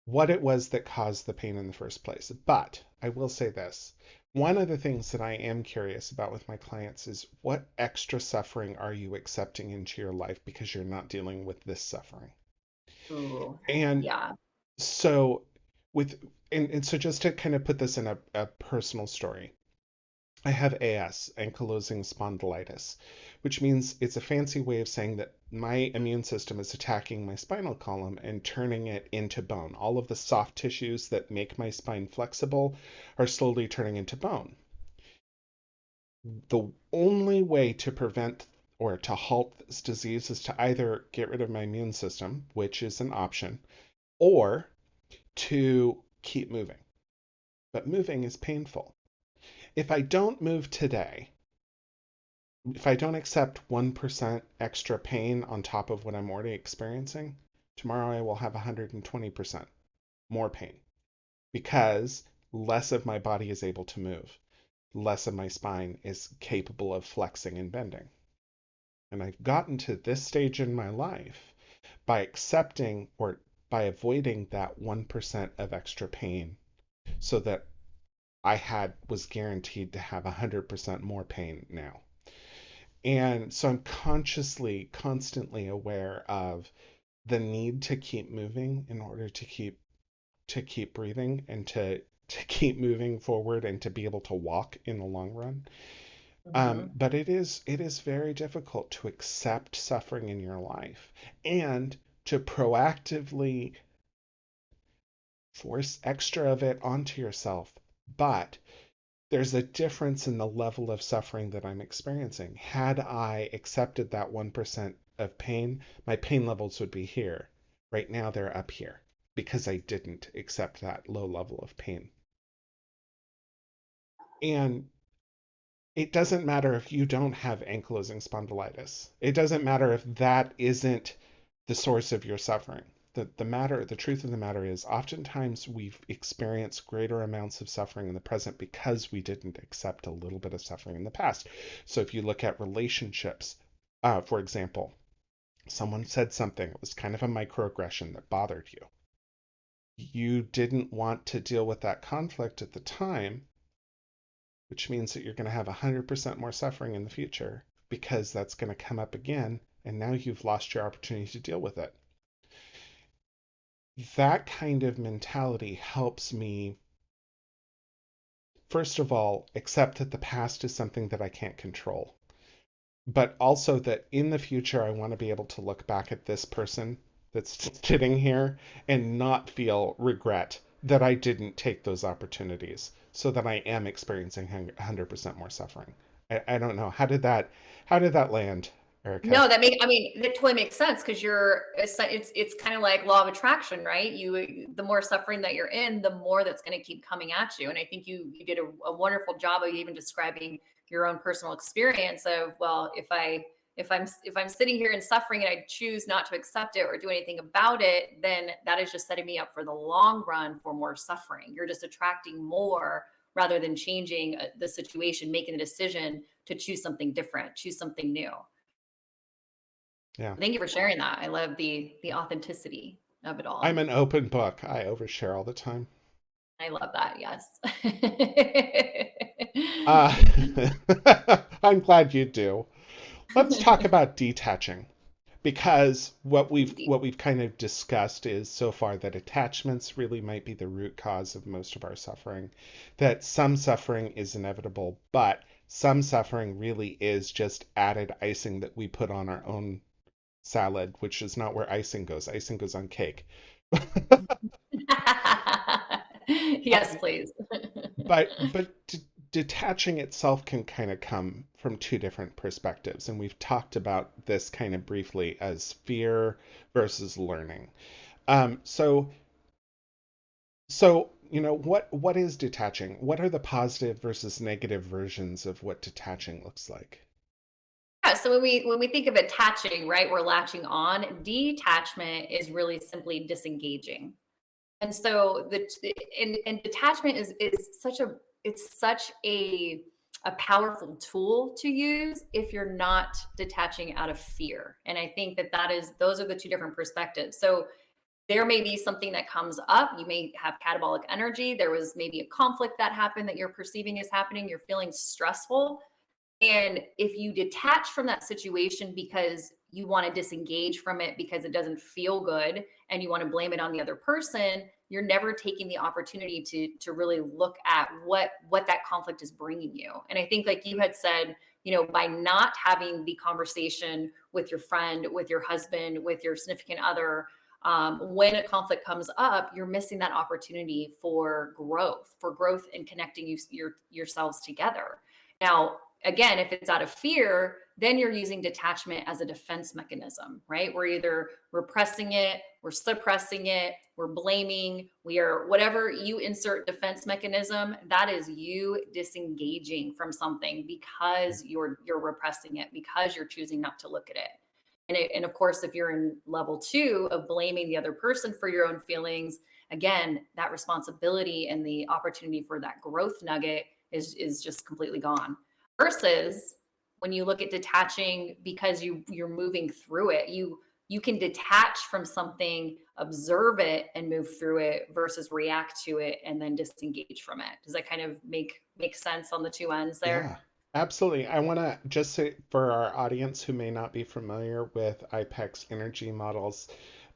what it was that caused the pain in the first place. But I will say this. One of the things that I am curious about with my clients is what extra suffering are you accepting into your life because you're not dealing with this suffering? Ooh, And yeah. so with and so just to kind of put this in a personal story, I have AS, ankylosing spondylitis, which means it's a fancy way of saying that my immune system is attacking my spinal column and turning it into bone. All of the soft tissues that make my spine flexible are slowly turning into bone. The only way to prevent or to halt this disease is to either get rid of my immune system, which is an option, or to keep moving. But moving is painful. If I don't move today, if I don't accept 1% extra pain on top of what I'm already experiencing, tomorrow I will have 120% more pain because less of my body is able to move. Less of my spine is capable of flexing and bending. And I've gotten to this stage in my life by accepting or by avoiding that 1% of extra pain so that I had was guaranteed to have 100% more pain now. And so I'm consciously, constantly aware of the need to keep moving in order to keep breathing and to keep moving forward and to be able to walk in the long run. Mhm. But it is very difficult to accept suffering in your life and to proactively force extra of it onto yourself. But there's a difference in the level of suffering that I'm experiencing. Had I accepted that 1% of pain, my pain levels would be here. Right now, they're up here because I didn't accept that low level of pain. And it doesn't matter if you don't have ankylosing spondylitis. It doesn't matter if that isn't the source of your suffering. The truth of the matter is, oftentimes we've experienced greater amounts of suffering in the present because we didn't accept a little bit of suffering in the past. So if you look at relationships, for example, someone said something, it was kind of a microaggression that bothered you. You didn't want to deal with that conflict at the time, which means that you're going to have 100% more suffering in the future because that's going to come up again, and now you've lost your opportunity to deal with it. That kind of mentality helps me, first of all, accept that the past is something that I can't control, but also that in the future, I want to be able to look back at this person that's sitting here and not feel regret that I didn't take those opportunities so that I am experiencing 100% more suffering. I don't know. How did that land, Erica? No, I mean, that totally makes sense because it's kind of like law of attraction, right? The more suffering that you're in, the more that's going to keep coming at you. And I think you did a wonderful job of even describing your own personal experience of, well, if I'm sitting here and suffering and I choose not to accept it or do anything about it, then that is just setting me up for the long run for more suffering. You're just attracting more rather than changing the situation, making the decision to choose something different, choose something new. Yeah. Thank you for sharing that. I love the authenticity of it I'm all. an open book. I overshare all the time. I love that. Yes. Uh, I'm glad you do. Let's talk about detaching because what we've kind of discussed is so far that attachments really might be the root cause of most of our suffering, that some suffering is inevitable, but some suffering really is just added icing that we put on our own salad, which is not where icing goes. Icing goes on cake. Yes, Um, please. but detaching itself can kind of come from two different perspectives, and we've talked about this kind of briefly as fear versus learning. So what is detaching? What are the positive versus negative versions of what detaching looks like? Yeah, so when we think of attaching, right, we're latching on. Detachment is really simply disengaging. And so and detachment is such a powerful tool to use if you're not detaching out of fear. And I think that is those are the two different perspectives. So there may be something that comes up. You may have catabolic energy. There was maybe a conflict that happened that you're perceiving as happening. You're feeling stressful. And if you detach from that situation because you want to disengage from it because it doesn't feel good and you want to blame it on the other person, you're never taking the opportunity to really look at what that conflict is bringing you. And I think like you had said, by not having the conversation with your friend, with your husband, with your significant other, when a conflict comes up, you're missing that opportunity for growth and connecting yourselves together. Now, again, if it's out of fear, then you're using detachment as a defense mechanism, right? We're either repressing it, we're suppressing it, we're blaming, we are whatever you insert defense mechanism, that is you disengaging from something because you're repressing it, because you're choosing not to look at it. And of course, if you're in level two of blaming the other person for your own feelings, again, that responsibility and the opportunity for that growth nugget is just completely gone. Versus when you look at detaching because you're moving through it, you can detach from something, observe it, and move through it versus react to it and then disengage from it. Does that kind of make sense on the two ends there? Yeah, absolutely. I want to just say for our audience who may not be familiar with IPEX energy models,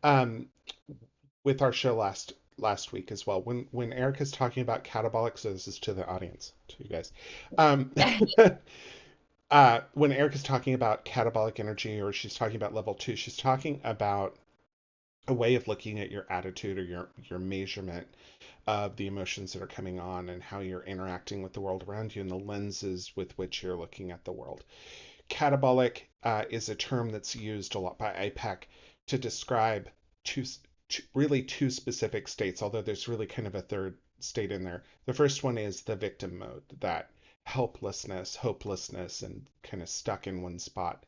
um, with our show last week as well, when Erica's talking about catabolic, so this is to the audience, to you guys. Um, when Erica's talking about catabolic energy or she's talking about level two, she's talking about a way of looking at your attitude or your measurement of the emotions that are coming on and how you're interacting with the world around you and the lenses with which you're looking at the world. Catabolic is a term that's used a lot by IPAC to describe two, really two specific states, although there's really kind of a third state in there. The first one is the victim mode, that helplessness, hopelessness, and kind of stuck in one spot.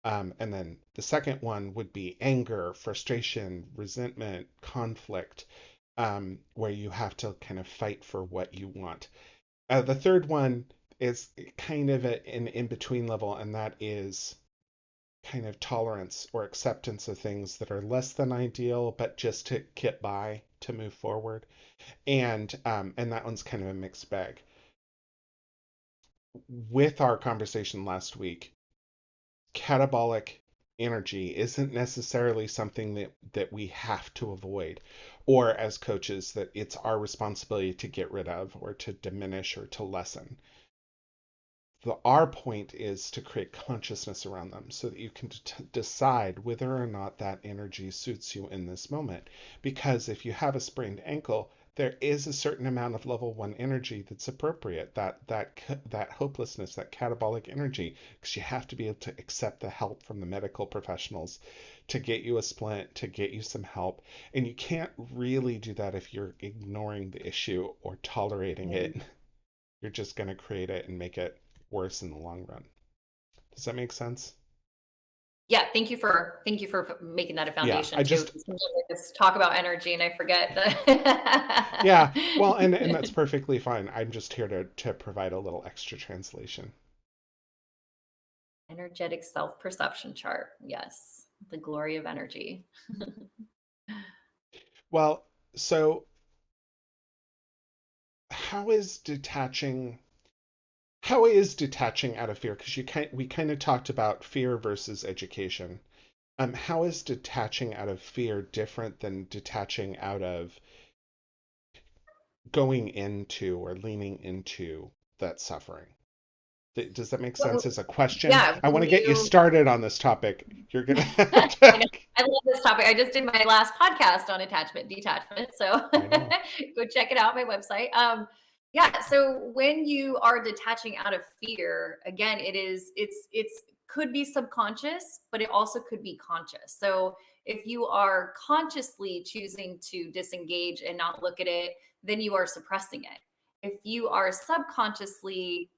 And then the second one would be anger, frustration, resentment, conflict, where you have to kind of fight for what you want. The third one is kind of an in between level, and that is kind of tolerance or acceptance of things that are less than ideal, but just to get by, to move forward. And that one's kind of a mixed bag. With our conversation last week, catabolic energy isn't necessarily something that we have to avoid, or as coaches that it's our responsibility to get rid of or to diminish or to lessen. Our point is to create consciousness around them so that you can decide whether or not that energy suits you in this moment. Because if you have a sprained ankle, there is a certain amount of level one energy that's appropriate, that hopelessness, that catabolic energy, because you have to be able to accept the help from the medical professionals to get you a splint, to get you some help. And you can't really do that if you're ignoring the issue or tolerating it. You're just going to create it and make it worse in the long run. Does that make sense? Yeah, thank you for making that a Yeah, foundation I too. just Sometimes I just talk about energy and I forget that. yeah, well, and that's perfectly fine. I'm just here to provide a little extra translation. Energetic self-perception chart. Yes, the glory of energy. Well, so how is detaching out of fear? Because we kind of talked about fear versus education. How is detaching out of fear different than detaching out of going into or leaning into that suffering? Does that make sense as a question? Yeah, I want when to get you you started on this topic. You're gonna I have to. know. I love this topic. I just did my last podcast on attachment detachment. So I know. go check it out, my website. Yeah. So when you are detaching out of fear, again, it's could be subconscious, but it also could be conscious. So if you are consciously choosing to disengage and not look at it, then you are suppressing it. If you are subconsciously,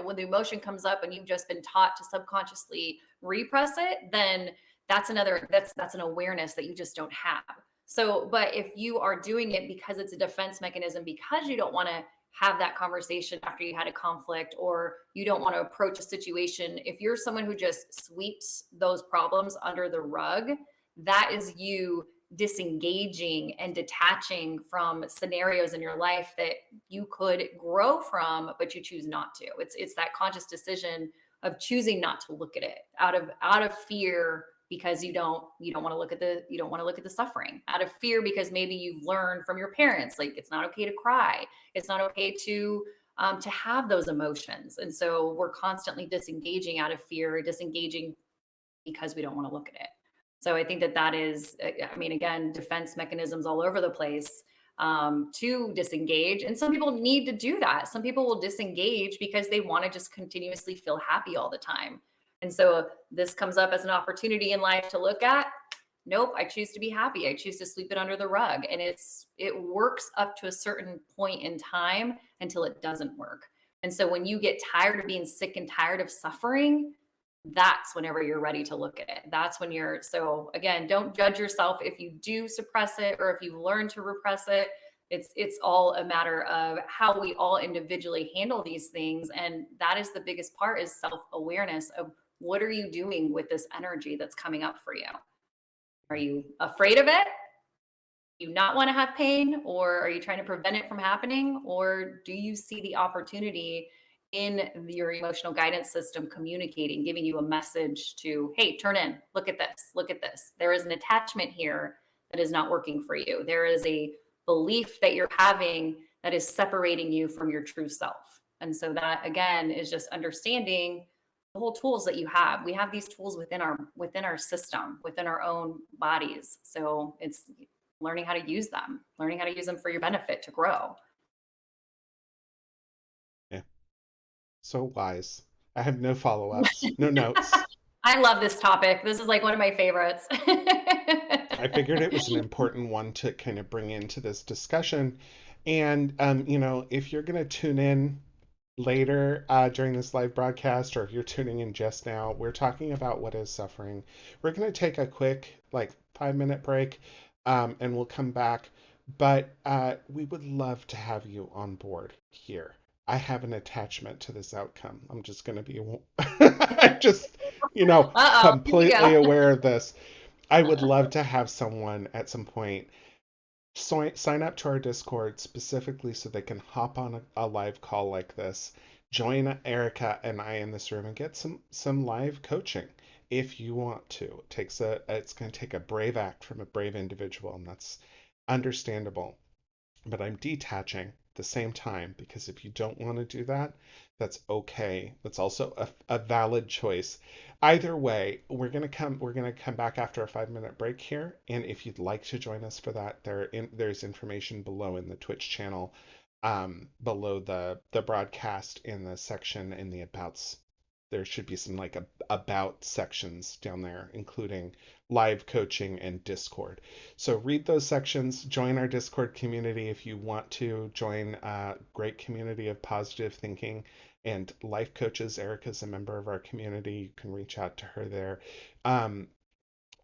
when the emotion comes up and you've just been taught to subconsciously repress it, then that's an awareness that you just don't have. So, but if you are doing it because it's a defense mechanism, because you don't want to have that conversation after you had a conflict, or you don't want to approach a situation, if you're someone who just sweeps those problems under the rug, that is you disengaging and detaching from scenarios in your life that you could grow from, but you choose not to. It's that conscious decision of choosing not to look at it out of fear, because you don't want to look at the suffering, out of fear because maybe you've learned from your parents, like it's not okay to cry, it's not okay to have those emotions, and so we're constantly disengaging out of fear, disengaging because we don't want to look at it. So I think that is, I mean, again, defense mechanisms all over the place, to disengage. And some people need to do that. Some people will disengage because they want to just continuously feel happy all the time. And so this comes up as an opportunity in life to look at. Nope, I choose to be happy. I choose to sweep it under the rug. And it works up to a certain point in time until it doesn't work. And so when you get tired of being sick and tired of suffering, that's whenever you're ready to look at it. That's when you're, so again, don't judge yourself if you do suppress it or if you learn to repress it. It's all a matter of how we all individually handle these things. And that is the biggest part, is self-awareness of what are you doing with this energy that's coming up for you? Are you afraid of it? Do you not want to have pain, or are you trying to prevent it from happening? Or do you see the opportunity in your emotional guidance system communicating, giving you a message to, hey, turn in, look at this, look at this. There is an attachment here that is not working for you. There is a belief that you're having that is separating you from your true self. And so that again is just understanding the whole tools that you have. We have these tools within our system, within our own bodies. So it's learning how to use them for your benefit to grow. Yeah, so wise. I have no follow-ups, no notes. I love this topic. This is like one of my favorites. I figured it was an important one to kind of bring into this discussion. And if you're going to tune in, later during this live broadcast, or if you're tuning in just now, we're talking about what is suffering. We're going to take a quick, like, 5 minute break, and we'll come back. But we would love to have you on board here. I have an attachment to this outcome. I'm just going to be, I'm just, Uh-oh, here we completely go. aware of this. I would love to have someone at some point sign up to our Discord specifically so they can hop on a live call like this, join Erica and I in this room, and get some live coaching if you want to. It's going to take a brave act from a brave individual, and that's understandable. But I'm detaching at the same time because if you don't want to do that, that's okay. That's also a valid choice. Either way, we're gonna come back after a 5 minute break here, and if you'd like to join us for that, there's information below in the Twitch channel, below the broadcast in the section in the abouts. There should be some like about sections down there, including live coaching and Discord. So read those sections, join our Discord community if you want to join a great community of positive thinking and life coaches. Erica's a member of our community. You can reach out to her there. Um,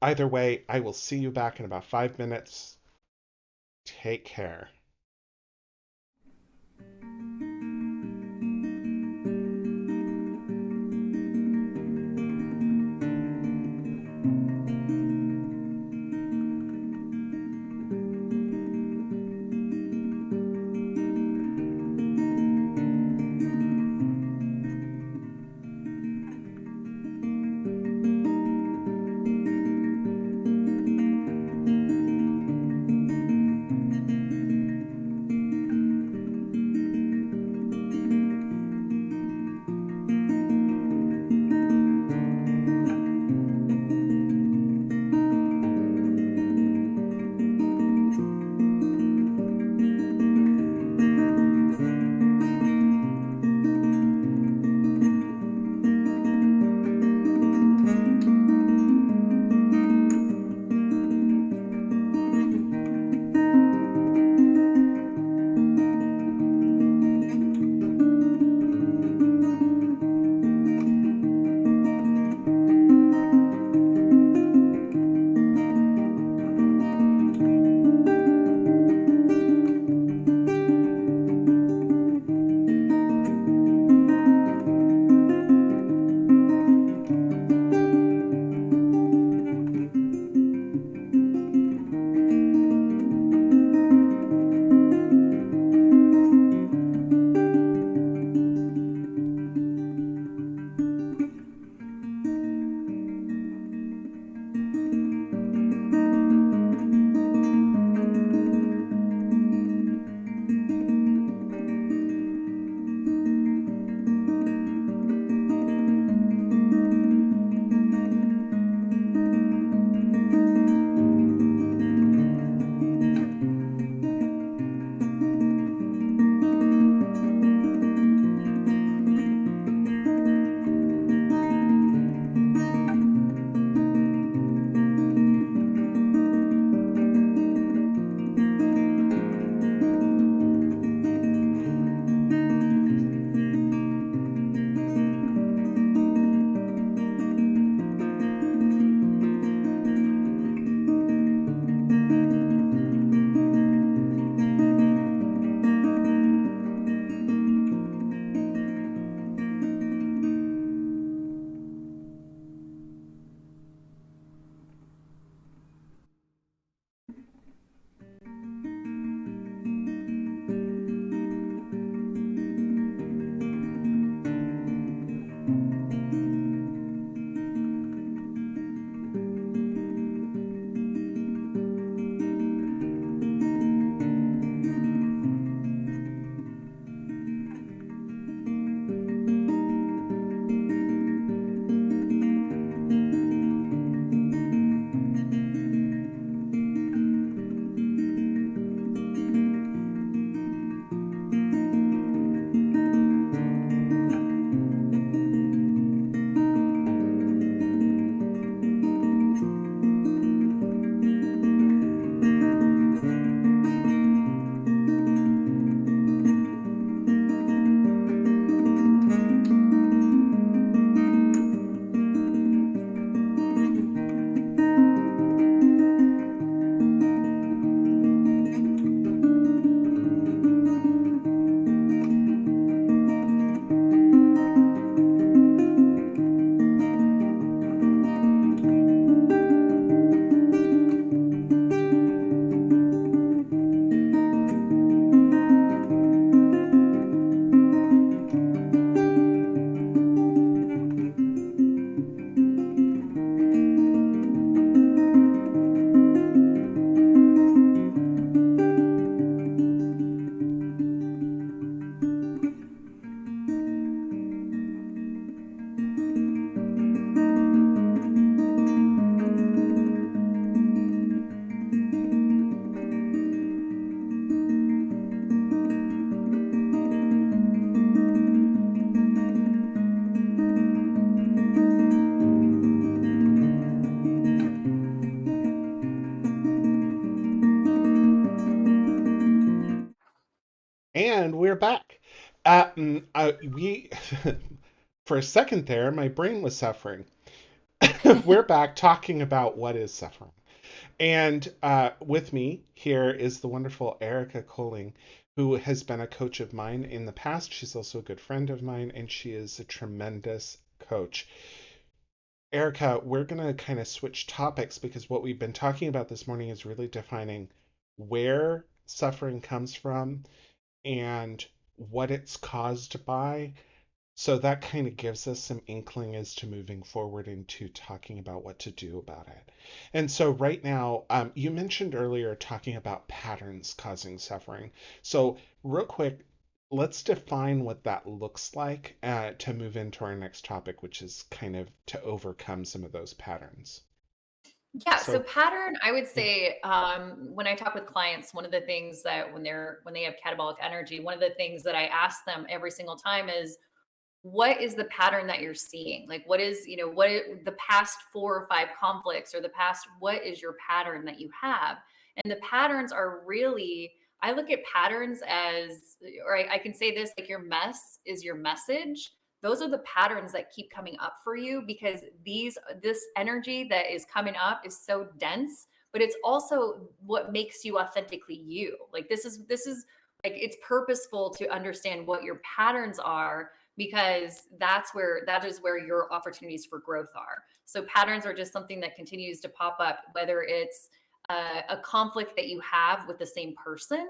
Either way, I will see you back in about 5 minutes. Take care. And we're back. We, for a second there, my brain was suffering. We're back talking about what is suffering. And with me here is the wonderful Erica Koelling, who has been a coach of mine in the past. She's also a good friend of mine, and she is a tremendous coach. Erica, we're going to kind of switch topics because what we've been talking about this morning is really defining where suffering comes from and what it's caused by. So that kind of gives us some inkling as to moving forward into talking about what to do about it. And so right now, you mentioned earlier talking about patterns causing suffering. So real quick, let's define what that looks like to move into our next topic, which is kind of to overcome some of those patterns. Yeah, so So pattern, I would yeah, say, when I talk with clients, one of the things that when they have catabolic energy, one of the things that I ask them every single time is, what is the pattern that you're seeing? Like, what is, the past 4 or 5 conflicts, or the past, what is your pattern that you have? And the patterns are really, I look at patterns as, or I can say this, like, your mess is your message. Those are the patterns that keep coming up for you, because this energy that is coming up is so dense, but it's also what makes you authentically you. Like, this is like, it's purposeful to understand what your patterns are, because that is where your opportunities for growth are. So patterns are just something that continues to pop up, whether it's a conflict that you have with the same person,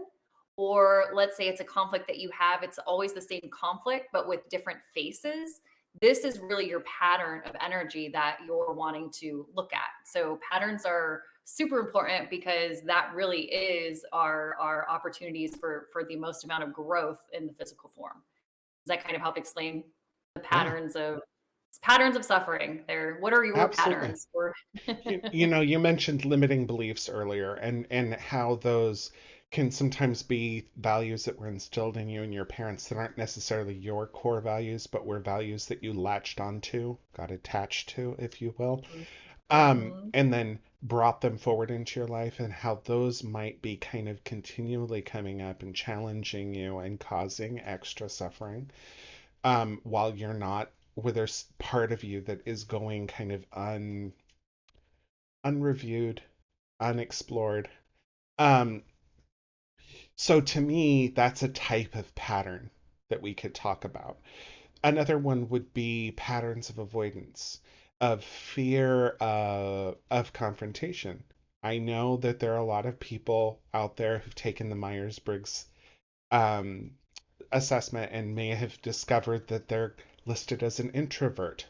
or let's say it's a conflict that you have, it's always the same conflict but with different faces. This is really your pattern of energy that you're wanting to look at. So patterns are super important, because that really is our opportunities for the most amount of growth in the physical form. Does that kind of help explain the yeah, patterns of suffering? There, what are your absolutely. patterns? Or You mentioned limiting beliefs earlier and how those can sometimes be values that were instilled in you and your parents that aren't necessarily your core values, but were values that you latched onto, got attached to, if you will, Mhm. and then brought them forward into your life, and how those might be kind of continually coming up and challenging you and causing extra suffering, while you're not, where there's part of you that is going kind of unreviewed, unexplored. Um, so to me, that's a type of pattern that we could talk about. Another one would be patterns of avoidance, of fear of confrontation. I know that there are a lot of people out there who've taken the Myers-Briggs um, assessment and may have discovered that they're listed as an introvert,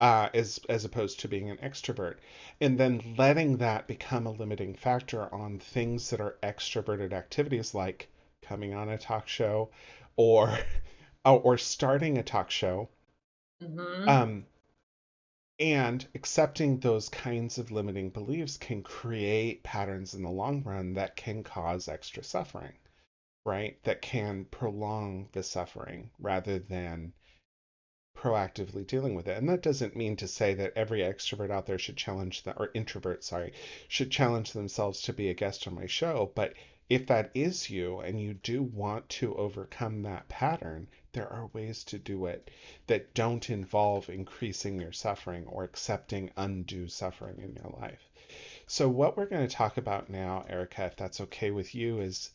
as opposed to being an extrovert, and then letting that become a limiting factor on things that are extroverted activities like coming on a talk show, or or starting a talk show, Mhm. um, and accepting those kinds of limiting beliefs can create patterns in the long run that can cause extra suffering, right? That can prolong the suffering rather than proactively dealing with it. And that doesn't mean to say that every extrovert out there should challenge that, or introvert, sorry, should challenge themselves to be a guest on my show. But if that is you and you do want to overcome that pattern, there are ways to do it that don't involve increasing your suffering or accepting undue suffering in your life. So, what we're going to talk about now, Erica, if that's okay with you, is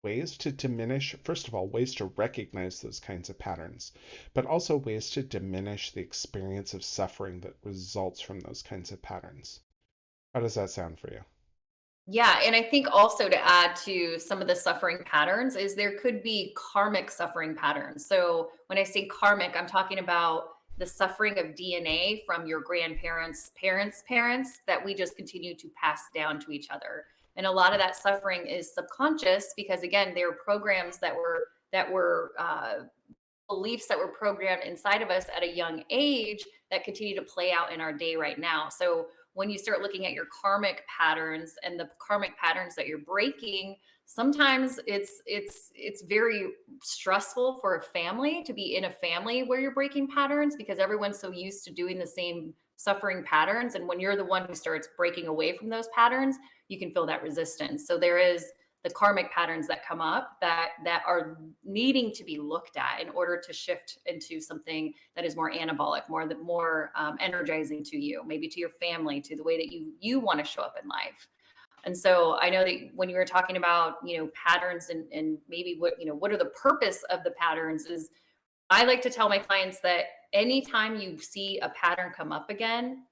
ways to diminish, first of all, ways to recognize those kinds of patterns, but also ways to diminish the experience of suffering that results from those kinds of patterns. How does that sound for you? Yeah, and I think also to add to some of the suffering patterns is there could be karmic suffering patterns. So when I say karmic, I'm talking about the suffering of DNA from your grandparents, parents that we just continue to pass down to each other. And a lot of that suffering is subconscious, because again, there are programs that were beliefs that were programmed inside of us at a young age that continue to play out in our day right now. So when you start looking at your karmic patterns and the karmic patterns that you're breaking, sometimes it's very stressful for a family to be in a family where you're breaking patterns, because everyone's so used to doing the same suffering patterns, and when you're the one who starts breaking away from those patterns, you can feel that resistance. So there is the karmic patterns that come up that are needing to be looked at in order to shift into something that is more anabolic, more energizing to you, maybe to your family, to the way that you want to show up in life. And so I know that when you were talking about, patterns and maybe what are the purpose of the patterns is, I like to tell my clients that anytime you see a pattern come up again,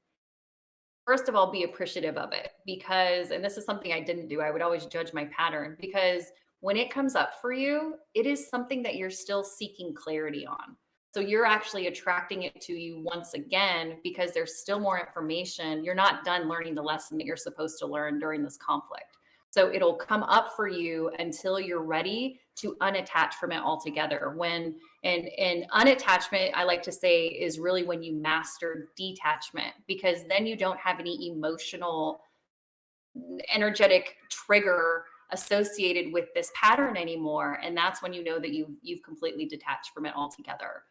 first of all, be appreciative of it, because, and this is something I didn't do, I would always judge my pattern, because when it comes up for you, it is something that you're still seeking clarity on. So you're actually attracting it to you once again because there's still more information. You're not done learning the lesson that you're supposed to learn during this conflict. So it'll come up for you until you're ready to unattach from it altogether. And unattachment, I like to say, is really when you master detachment, because then you don't have any emotional, energetic trigger associated with this pattern anymore, and that's when you know that you've completely detached from it altogether.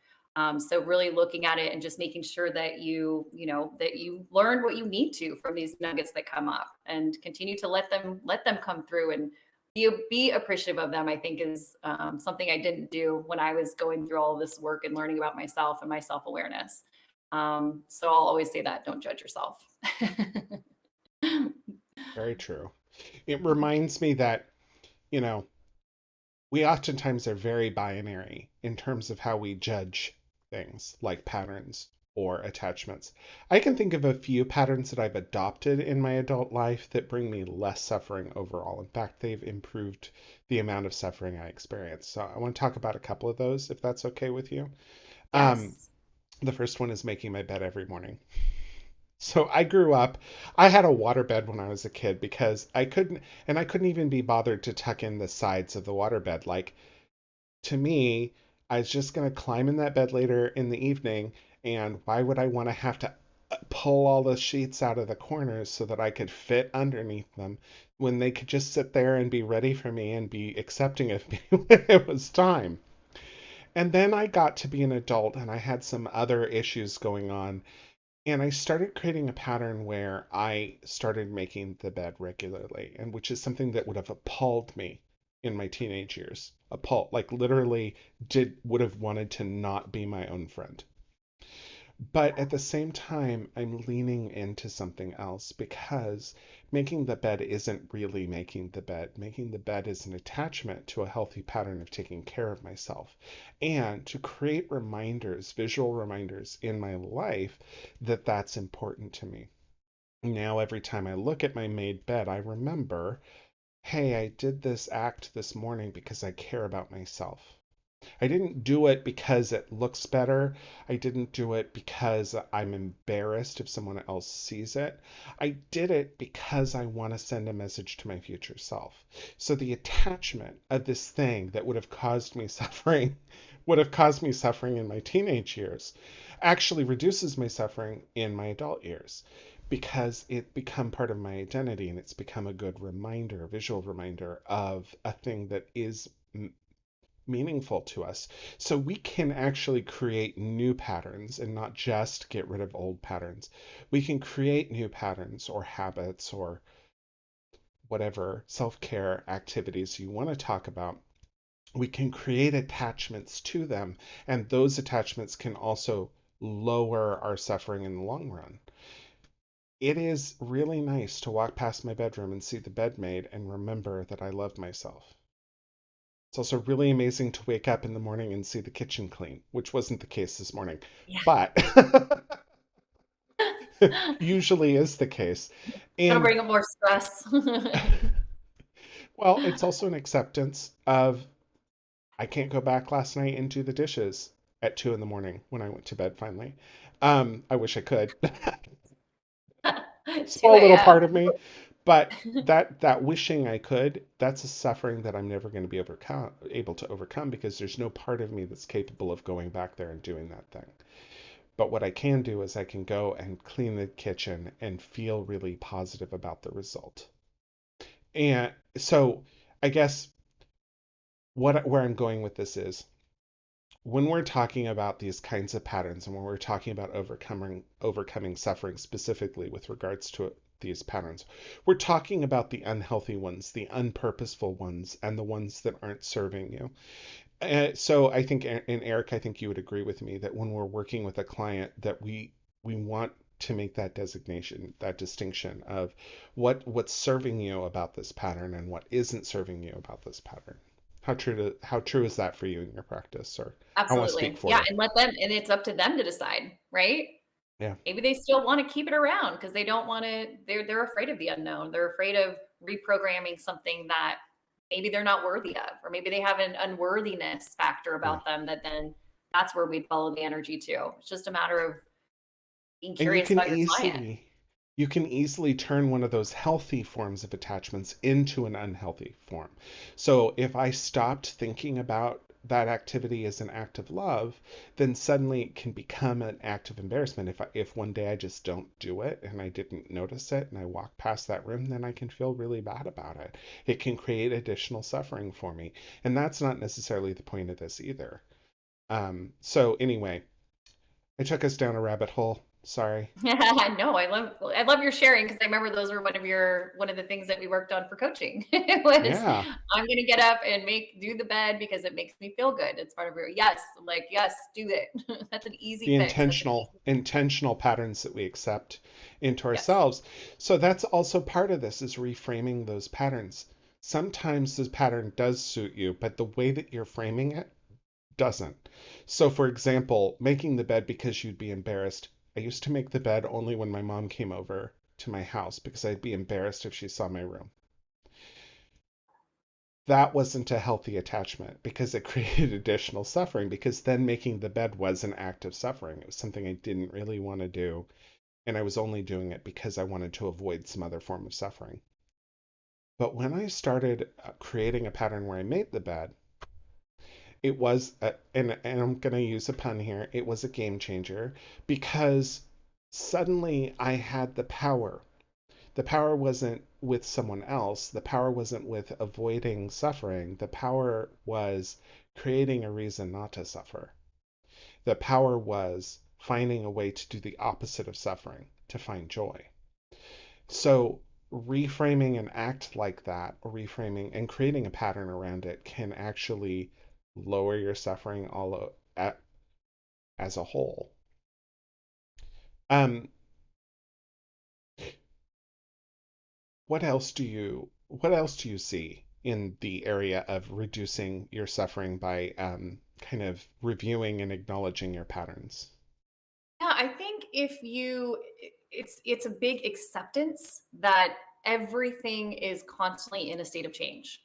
So really looking at it and just making sure that that you learned what you need to from these nuggets that come up, and continue to let them come through, and be appreciative of them. I think is something I didn't do when I was going through all of this work and learning about myself and my self-awareness. So I'll always say that, don't judge yourself. Very true. It reminds me that, you know, we oftentimes are very binary in terms of how we judge things like patterns or attachments. I can think of a few patterns that I've adopted in my adult life that bring me less suffering overall. In fact, they've improved the amount of suffering I experience. So I want to talk about a couple of those, if that's okay with you. Um, Yes. the first one is making my bed every morning. So I grew up, I had a waterbed when I was a kid because I couldn't even be bothered to tuck in the sides of the waterbed. Like, to me, I was just going to climb in that bed later in the evening, and why would I want to have to pull all the sheets out of the corners so that I could fit underneath them when they could just sit there and be ready for me and be accepting of me when it was time? And then I got to be an adult and I had some other issues going on, and I started creating a pattern where I started making the bed regularly, and which is something that would have appalled me in my teenage years. Appalled, like literally did would have wanted to not be my own friend. But at the same time, I'm leaning into something else because making the bed isn't really making the bed. Making the bed is an attachment to a healthy pattern of taking care of myself and to create reminders, visual reminders in my life that that's important to me. Now, every time I look at my made bed, I remember, hey, I did this act this morning because I care about myself. I didn't do it because it looks better. I didn't do it because I'm embarrassed if someone else sees it. I did it because I want to send a message to my future self. So the attachment of this thing that would have caused me suffering, would have caused me suffering in my teenage years, actually reduces my suffering in my adult years because it become part of my identity, and it's become a good reminder, a visual reminder of a thing that is meaningful to us. So we can actually create new patterns and not just get rid of old patterns. We can create new patterns or habits or whatever self care activities you want to talk about. We can create attachments to them, and those attachments can also lower our suffering in the long run. It is really nice to walk past my bedroom and see the bed made and remember that I love myself. It's also really amazing to wake up in the morning and see the kitchen clean, which wasn't the case this morning, Yeah. but usually is the case. Gonna And bring up more stress. well, it's also an acceptance of I can't go back last night and do the dishes at 2 in the morning when I went to bed finally. I wish I could. 2 Small little a.m. part of me, but that wishing I could, that's a suffering that I'm never going to be able to overcome because there's no part of me that's capable of going back there and doing that thing. But what I can do is I can go and clean the kitchen and feel really positive about the result. And so I guess where I'm going with this is when we're talking about these kinds of patterns and when we're talking about overcoming suffering specifically with regards to these patterns, we're talking about the unhealthy ones, the unpurposeful ones, and the ones that aren't serving you. So I think, and Eric, I think you would agree with me that when we're working with a client, that we want to make that designation, that distinction of what's serving you about this pattern and what isn't serving you about this pattern. How true is that for you in your practice? Or I won't speak Absolutely. for Yeah, you. and let them, and it's up to them to decide, right? Yeah, Maybe they still wanna keep it around because they don't wanna, they're afraid of the unknown. They're afraid of reprogramming something that maybe they're not worthy of, or maybe they have an unworthiness factor yeah. about them that then that's where we'd follow the energy too. It's just a matter of being And curious about your client. you can easily turn one of those healthy forms of attachments into an unhealthy form. So if I stopped thinking about that activity as an act of love, then suddenly it can become an act of embarrassment. If one day I just don't do it and I didn't notice it and I walk past that room, then I can feel really bad about it. It can create additional suffering for me. And that's not necessarily the point of this either. So anyway, I took us down a rabbit hole. Sorry. No, I love your sharing because I remember those were one of the things that we worked on for coaching. It was, Yeah. I'm gonna get up and do the bed because it makes me feel good. It's part of your, yes. I'm like, yes, do it. That's an easy The fix. That's an intentional easy, intentional patterns that we accept into yes. ourselves. So that's also part of this is reframing those patterns. Sometimes this pattern does suit you, but the way that you're framing it doesn't. So for example, making the bed because you'd be embarrassed. I used to make the bed only when my mom came over to my house because I'd be embarrassed if she saw my room. That wasn't a healthy attachment because it created additional suffering because then making the bed was an act of suffering. It was something I didn't really want to do, and I was only doing it because I wanted to avoid some other form of suffering. But when I started creating a pattern where I made the bed, it was, and I'm going to use a pun here, it was a game changer because suddenly I had the power. The power wasn't with someone else. The power wasn't with avoiding suffering. The power was creating a reason not to suffer. The power was finding a way to do the opposite of suffering, to find joy. So reframing an act like that, or reframing and creating a pattern around it, can actually lower your suffering as a whole. Um, what else do you see in the area of reducing your suffering by kind of reviewing and acknowledging your patterns? Yeah, I think if you, it's a big acceptance that everything is constantly in a state of change.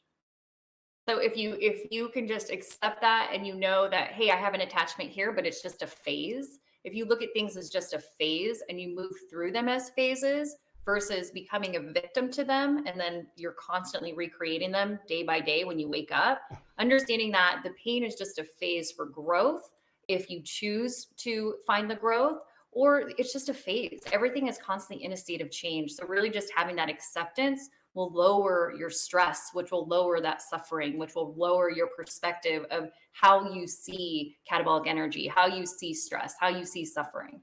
So if you can just accept that and you know that, hey, I have an attachment here, but it's just a phase. If you look at things as just a phase and you move through them as phases versus becoming a victim to them and then you're constantly recreating them day by day when you wake up, understanding that the pain is just a phase for growth if you choose to find the growth, or it's just a phase. Everything is constantly in a state of change. So really just having that acceptance will lower your stress, which will lower that suffering, which will lower your perspective of how you see catabolic energy, how you see stress, how you see suffering.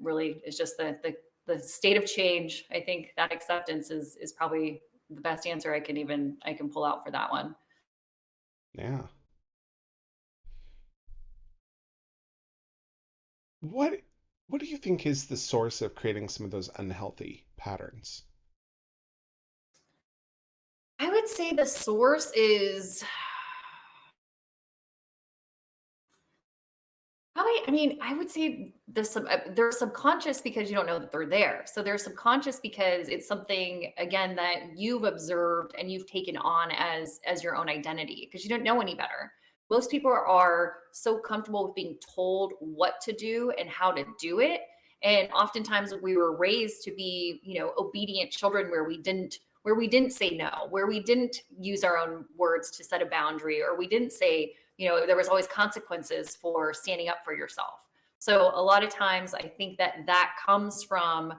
Really, it's just the state of change. I think that acceptance is probably the best answer I can pull out for that one. Yeah. What what do you think is the source of creating some of those unhealthy patterns? I would say the source is probably, I mean, I would say they're subconscious because you don't know that they're there. So they're subconscious because it's something again that you've observed and you've taken on as your own identity because you don't know any better. Most people are so comfortable with being told what to do and how to do it. And oftentimes we were raised to be, obedient children where we didn't say no, where we didn't use our own words to set a boundary, or we didn't say, there was always consequences for standing up for yourself. So a lot of times I think that comes from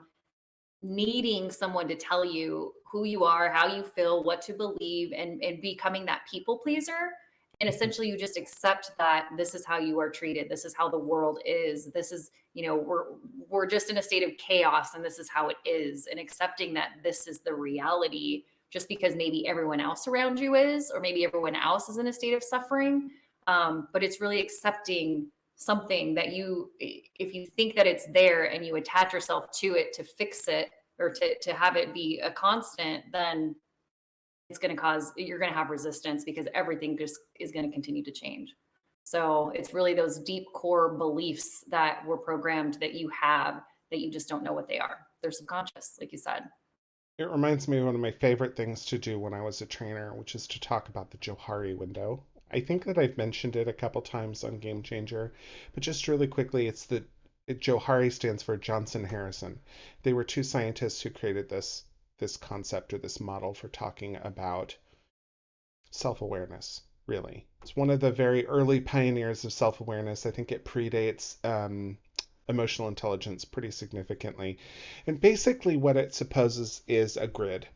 needing someone to tell you who you are, how you feel, what to believe, and becoming that people pleaser. And essentially you just accept that this is how you are treated. This is how the world is. This is, we're just in a state of chaos and this is how it is. And accepting that this is the reality just because maybe everyone else around you is, or maybe everyone else is in a state of suffering. But it's really accepting something that if you think that it's there and you attach yourself to it to fix it or to have it be a constant, then you're going to have resistance because everything just is going to continue to change. So it's really those deep core beliefs that were programmed that you have that you just don't know what they are. They're subconscious, like you said. It reminds me of one of my favorite things to do when I was a trainer, which is to talk about the Johari window. I think that I've mentioned it a couple times on Gamechanger, but just really quickly, Johari stands for Johnson Harrison. They were two scientists who created this concept or this model for talking about self-awareness, really. It's one of the very early pioneers of self-awareness. I think it predates emotional intelligence pretty significantly. And basically what it supposes is a grid,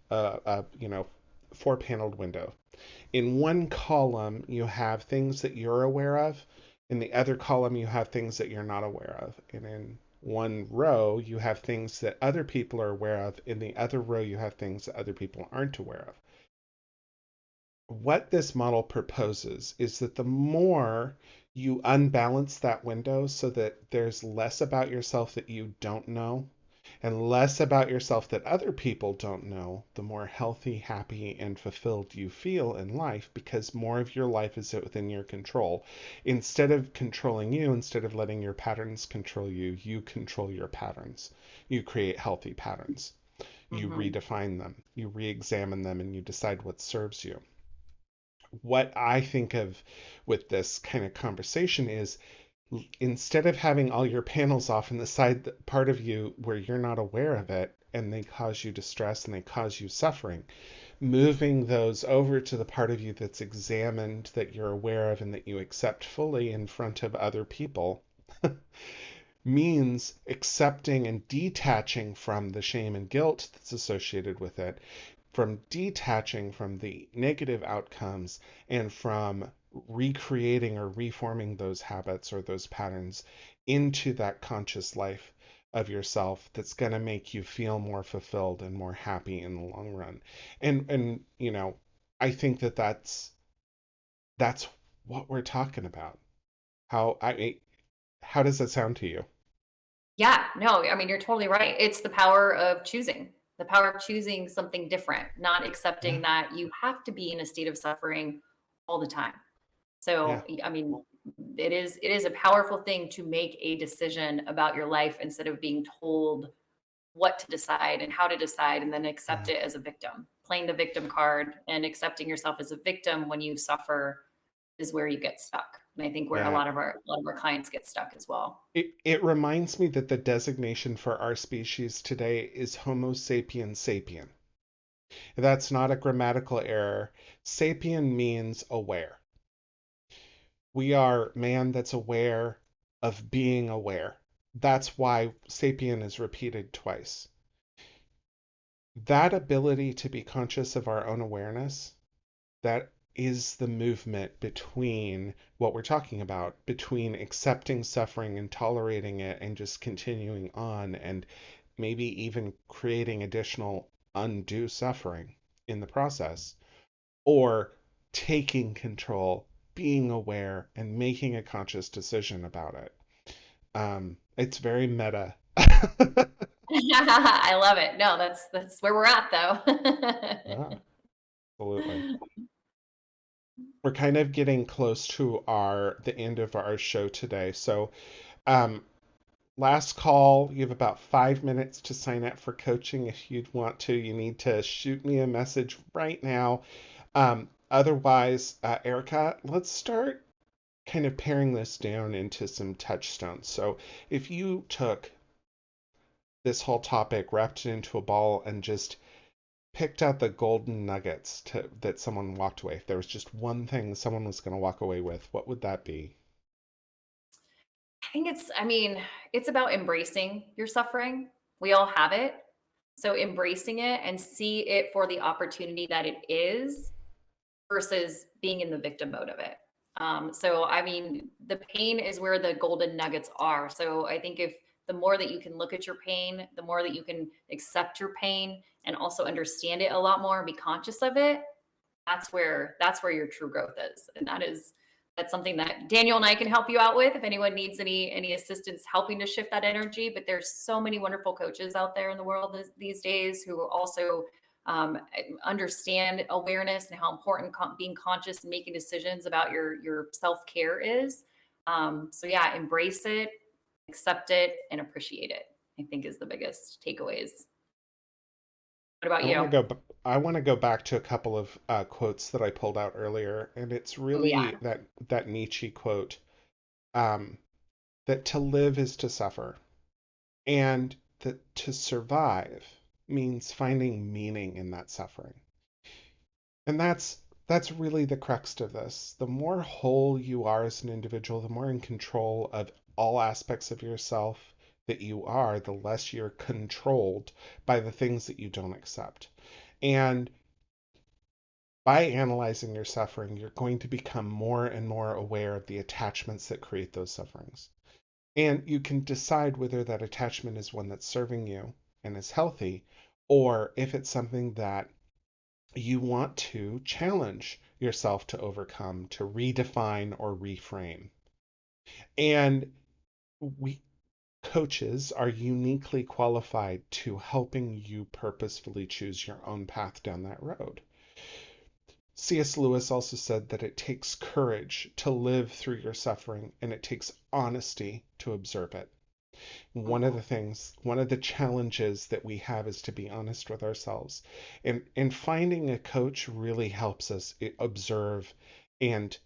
four-paneled window. In one column, you have things that you're aware of. In the other column, you have things that you're not aware of. And in one row, you have things that other people are aware of. In the other row, you have things that other people aren't aware of. What this model proposes is that the more you unbalance that window so that there's less about yourself that you don't know and less about yourself that other people don't know, the more healthy, happy, and fulfilled you feel in life because more of your life is within your control. Instead of controlling you, instead of letting your patterns control you, you control your patterns. You create healthy patterns. You Mm-hmm. redefine them, you re examine them, and you decide what serves you. What I think of with this kind of conversation is instead of having all your panels off in the side part of you where you're not aware of it and they cause you distress and they cause you suffering, moving those over to the part of you that's examined, that you're aware of, and that you accept fully in front of other people means accepting and detaching from the shame and guilt that's associated with it, from detaching from the negative outcomes, and from recreating or reforming those habits or those patterns into that conscious life of yourself that's going to make you feel more fulfilled and more happy in the long run. And I think that that's what we're talking about. How does that sound to you? Yeah, no, I mean, you're totally right. It's the power of choosing something different, not Yeah, accepting that you have to be in a state of suffering all the time. yeah, So, I mean, it is a powerful thing to make a decision about your life instead of being told what to decide and how to decide and then accept yeah, it as a victim. Playing the victim card and accepting yourself as a victim when you suffer is where you get stuck. And I think where a yeah. lot of our clients get stuck as well. It reminds me that the designation for our species today is Homo sapiens sapien. That's not a grammatical error. Sapien means aware. We are man that's aware of being aware. That's why sapien is repeated twice. That ability to be conscious of our own awareness, that is the movement between what we're talking about, between accepting suffering and tolerating it and just continuing on and maybe even creating additional undue suffering in the process, or taking control, being aware, and making a conscious decision about it. It's very meta. I love it. No, that's where we're at though. Yeah, absolutely. We're kind of getting close to the end of our show today. So, um, last call. You have about 5 minutes to sign up for coaching if you'd want to. You need to shoot me a message right now. Otherwise, Erica, let's start kind of paring this down into some touchstones. So, if you took this whole topic, wrapped it into a ball, and just picked out the golden nuggets that someone walked away, if there was just one thing someone was going to walk away with, what would that be? I mean, it's about embracing your suffering. We all have it. So embracing it and see it for the opportunity that it is versus being in the victim mode of it. So, I mean, the pain is where the golden nuggets are. So, I think if the more that you can look at your pain, the more that you can accept your pain and also understand it a lot more and be conscious of it, that's where your true growth is. And that's something that Daniel and I can help you out with if anyone needs any assistance helping to shift that energy. But there's so many wonderful coaches out there in the world these days who also um, understand awareness and how important being conscious and making decisions about your self care is. So yeah, embrace it, accept it, and appreciate it. I think is the biggest takeaways. What about I want to you? I want to go back to a couple of quotes that I pulled out earlier, and it's Oh yeah. really that Nietzsche quote, um, that to live is to suffer, and that to survive means finding meaning in that suffering. And that's really the crux of this. The more whole you are as an individual, the more in control of all aspects of yourself that you are, the less you're controlled by the things that you don't accept. And by analyzing your suffering, you're going to become more and more aware of the attachments that create those sufferings. And you can decide whether that attachment is one that's serving you and is healthy, or if it's something that you want to challenge yourself to overcome, to redefine or reframe. And we coaches are uniquely qualified to helping you purposefully choose your own path down that road. C.S. Lewis also said that it takes courage to live through your suffering and it takes honesty to observe it. Mhm. One of the challenges that we have is to be honest with ourselves. And finding a coach really helps us observe and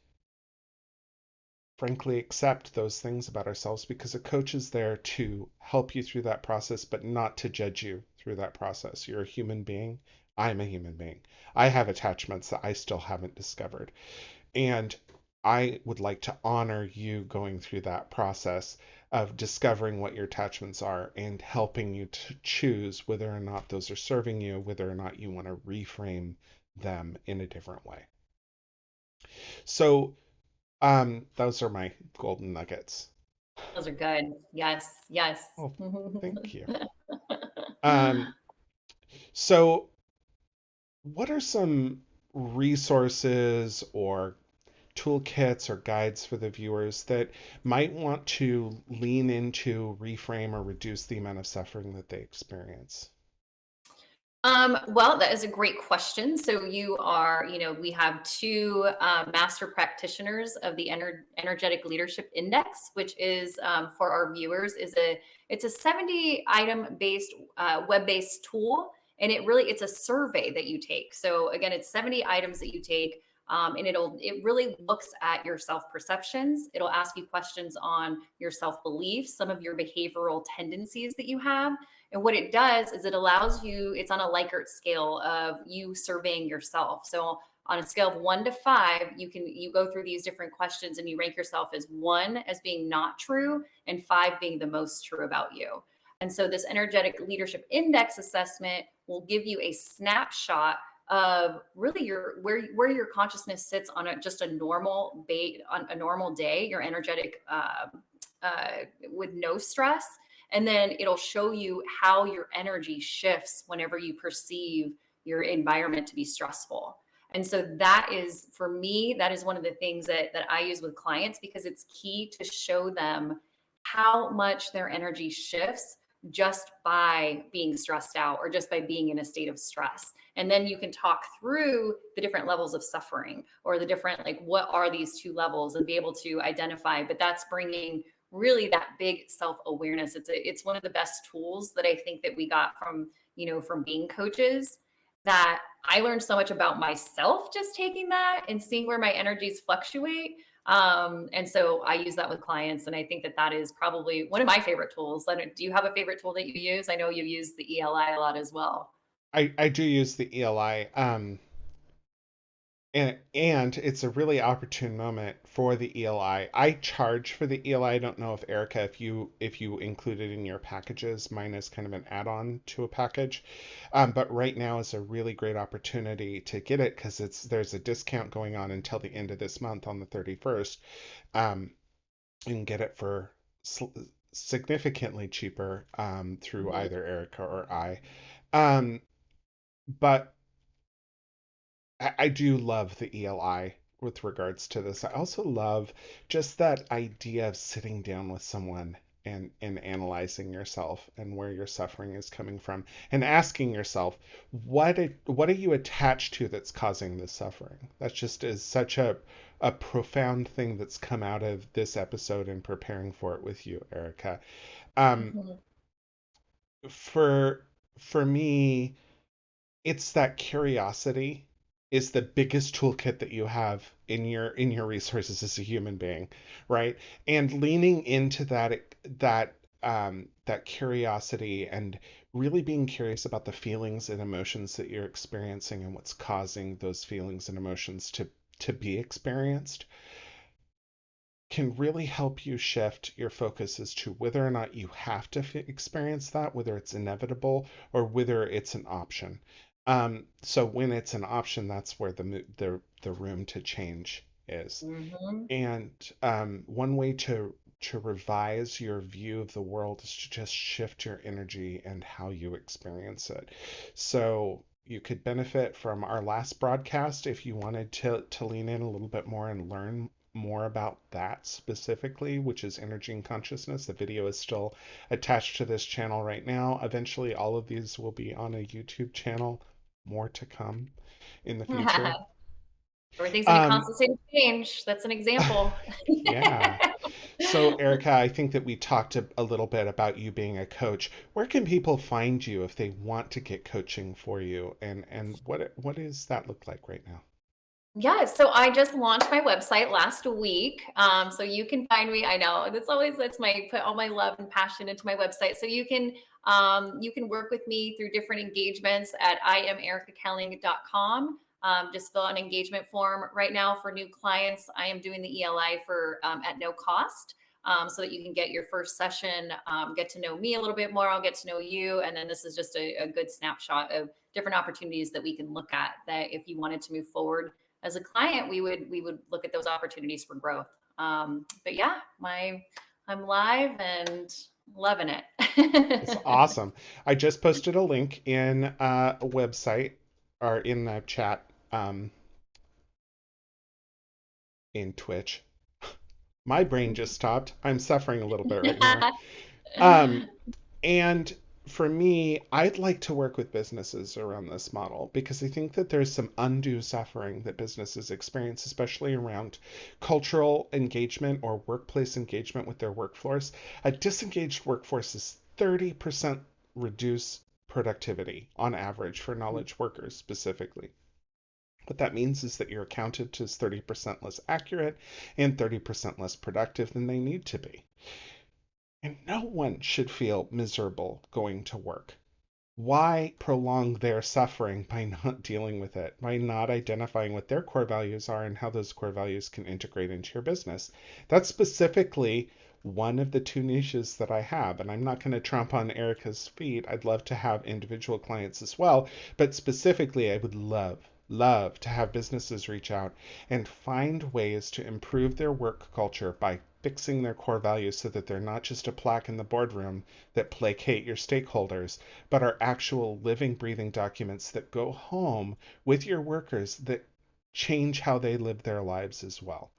frankly accept those things about ourselves because a coach is there to help you through that process, but not to judge you through that process. You're a human being. I'm a human being. I have attachments that I still haven't discovered. And I would like to honor you going through that process of discovering what your attachments are and helping you to choose whether or not those are serving you, whether or not you want to reframe them in a different way. So, those are my golden nuggets. Those are good. Yes, yes. Oh, thank you. Um, so what are some resources or toolkits or guides for the viewers that might want to lean into, reframe, or reduce the amount of suffering that they experience? Well, that is a great question. So we have two master practitioners of the Energetic Leadership Index, which is for our viewers it's a 70 item based web based tool, and it's a survey that you take. So again, it's 70 items that you take. And it really looks at your self perceptions. It'll ask you questions on your self beliefs, some of your behavioral tendencies that you have, and what it does is it allows you, it's on a Likert scale of you surveying yourself. So on a scale of 1 to 5, you go through these different questions and you rank yourself as 1 as being not true and 5 being the most true about you. And so this energetic leadership index assessment will give you a snapshot of really where your consciousness sits on just a on a normal day, your energetic with no stress, and then it'll show you how your energy shifts whenever you perceive your environment to be stressful. And so that is, for me, that is one of the things that I use with clients because it's key to show them how much their energy shifts just by being stressed out or just by being in a state of stress. And then you can talk through the different levels of suffering or the different, like, what are these two levels and be able to identify. But that's bringing really that big self-awareness. It's one of the best tools that I think that we got from being coaches, that I learned so much about myself just taking that and seeing where my energies fluctuate. And so I use that with clients, and I think that that is probably one of my favorite tools. Do you have a favorite tool that you use? I know you use the ELI a lot as well. I do use the ELI. And it's a really opportune moment for the ELI. I charge for the ELI. I don't know if Erica, if you include it in your packages. Mine is kind of an add-on to a package. But right now is a really great opportunity to get it because there's a discount going on until the end of this month on the 31st. Um, you can get it for significantly cheaper through Mhm. either Erica or I. Um, but I do love the ELI with regards to this. I also love just that idea of sitting down with someone and analyzing yourself and where your suffering is coming from and asking yourself, what are you attached to that's causing this suffering? That just is such a profound thing that's come out of this episode and preparing for it with you, Erica. Um, Mhm. for for me, it's that curiosity is the biggest toolkit that you have in your resources as a human being, right? And leaning into that curiosity and really being curious about the feelings and emotions that you're experiencing and what's causing those feelings and emotions to be experienced can really help you shift your focus as to whether or not you have to experience that, whether it's inevitable or whether it's an option. So when it's an option, that's where the room to change is. Mhm. And one way to revise your view of the world is to just shift your energy and how you experience it. So you could benefit from our last broadcast if you wanted to lean in a little bit more and learn more about that specifically, which is energy and consciousness. The video is still attached to this channel right now. Eventually, all of these will be on a YouTube channel. More to come in the future. Everything's in a Um, constant state of change. That's an example. yeah. So, Erica, I think that we talked a little bit about you being a coach. Where can people find you if they want to get coaching for you, and what does that look like right now? Yeah, so I just launched my website last week. So you can find me. I know that's my put all my love and passion into my website. So you can work with me through different engagements at iamericakelling.com. Just fill out an engagement form. Right now for new clients, I am doing the ELI for at no cost. So that you can get your first session, get to know me a little bit more. I'll get to know you. And then this is just a good snapshot of different opportunities that we can look at that if you wanted to move forward as a client, we would look at those opportunities for growth. But yeah, my I'm live and loving It's it. awesome. I just posted a link in a website or in the chat in Twitch. My brain just stopped. I'm suffering a little bit right now. Um, And for me, I'd like to work with businesses around this model because I think that there's some undue suffering that businesses experience, especially around cultural engagement or workplace engagement with their workforce. A disengaged workforce is 30% reduced productivity on average for knowledge workers specifically. What that means is that your accountant is 30% less accurate and 30% less productive than they need to be. And no one should feel miserable going to work. Why prolong their suffering by not dealing with it, by not identifying what their core values are and how those core values can integrate into your business? That's specifically one of the two niches that I have. And I'm not going to tromp on Erica's feet. I'd love to have individual clients as well. But specifically, I would love to have businesses reach out and find ways to improve their work culture by fixing their core values so that they're not just a plaque in the boardroom that placate your stakeholders, but are actual living, breathing documents that go home with your workers that change how they live their lives as well,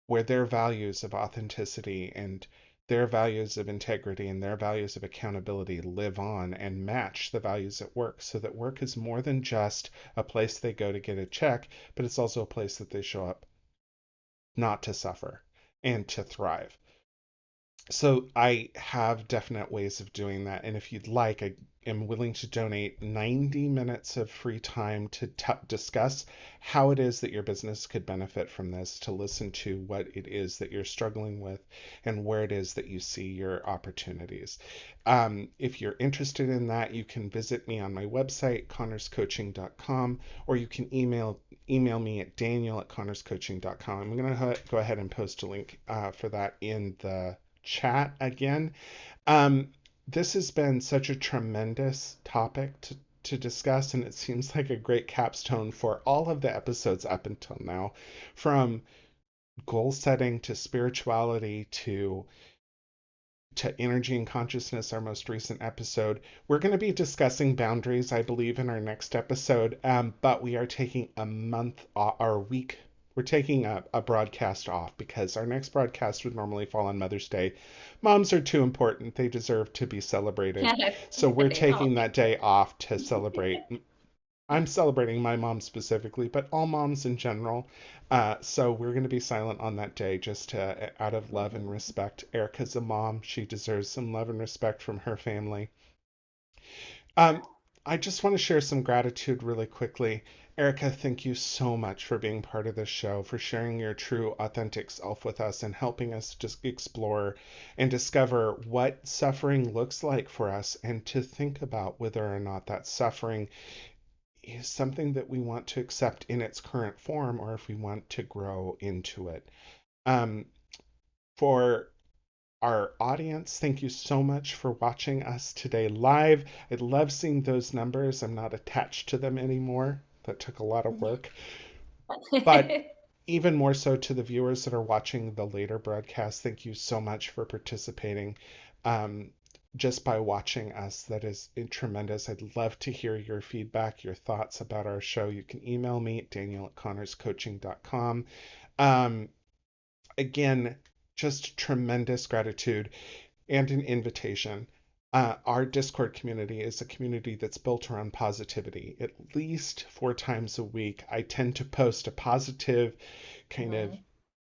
where their values of authenticity and their values of integrity and their values of accountability live on and match the values at work so that work is more than just a place they go to get a check, but it's also a place that they show up not to suffer and to thrive. So I have definite ways of doing that. And if you'd like, I am willing to donate 90 minutes of free time to discuss how it is that your business could benefit from this, to listen to what it is that you're struggling with and where it is that you see your opportunities. If you're interested in that, you can visit me on my website, connorscoaching.com, or you can email me at daniel@connorscoaching.com. I'm going to go ahead and post a link for that in the chat again. Um, this has been such a tremendous topic to discuss, and it seems like a great capstone for all of the episodes up until now, from goal setting to spirituality to energy and consciousness, our most recent episode. We're going to be discussing boundaries, I believe, in our next episode, but we are taking a month or a week. We're taking a broadcast off because our next broadcast would normally fall on Mother's Day. Moms are too important. They deserve to be celebrated. Happy So we're birthday. Oh, taking that thank you. day off to celebrate. I'm celebrating my mom specifically, but all moms in general. So we're going to be silent on that day just out of love and respect. Erica's a mom. She deserves some love and respect from her family. Um, I just want to share some gratitude really quickly. Erica, thank you so much for being part of this show, for sharing your true, authentic self with us and helping us just explore and discover what suffering looks like for us and to think about whether or not that suffering is something that we want to accept in its current form or if we want to grow into it. Um, for our audience, thank you so much for watching us today live. I love seeing those numbers. I'm not attached to them anymore. That took a lot of work. But even more so to the viewers that are watching the later broadcast, thank you so much for participating. Um, just by watching us, that is tremendous. I'd love to hear your feedback, your thoughts about our show. You can email me at daniel@connorscoaching.com. Um, again, just tremendous gratitude and an invitation. Our Discord community is a community that's built around positivity. At least 4 times a week, I tend to post a positive kind of Mhm.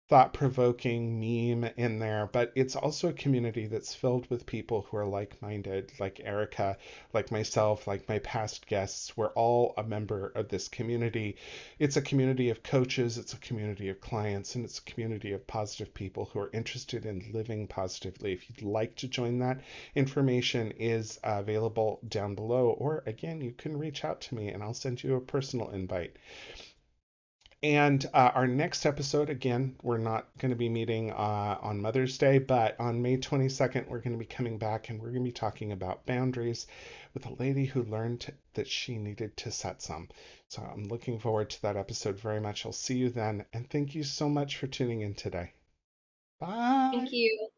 thought provoking meme in there, but it's also a community that's filled with people who are like minded, like Erica, like myself, like my past guests. We're all a member of this community. It's a community of coaches, it's a community of clients, and it's a community of positive people who are interested in living positively. If you'd like to join that, information is available down below, or again, you can reach out to me and I'll send you a personal invite. And our next episode, again, we're not going to be meeting on Mother's Day, but on May 22nd, we're going to be coming back and we're going to be talking about boundaries with a lady who learned that she needed to set some. So I'm looking forward to that episode very much. I'll see you then. And thank you so much for tuning in today. Thank Bye. you.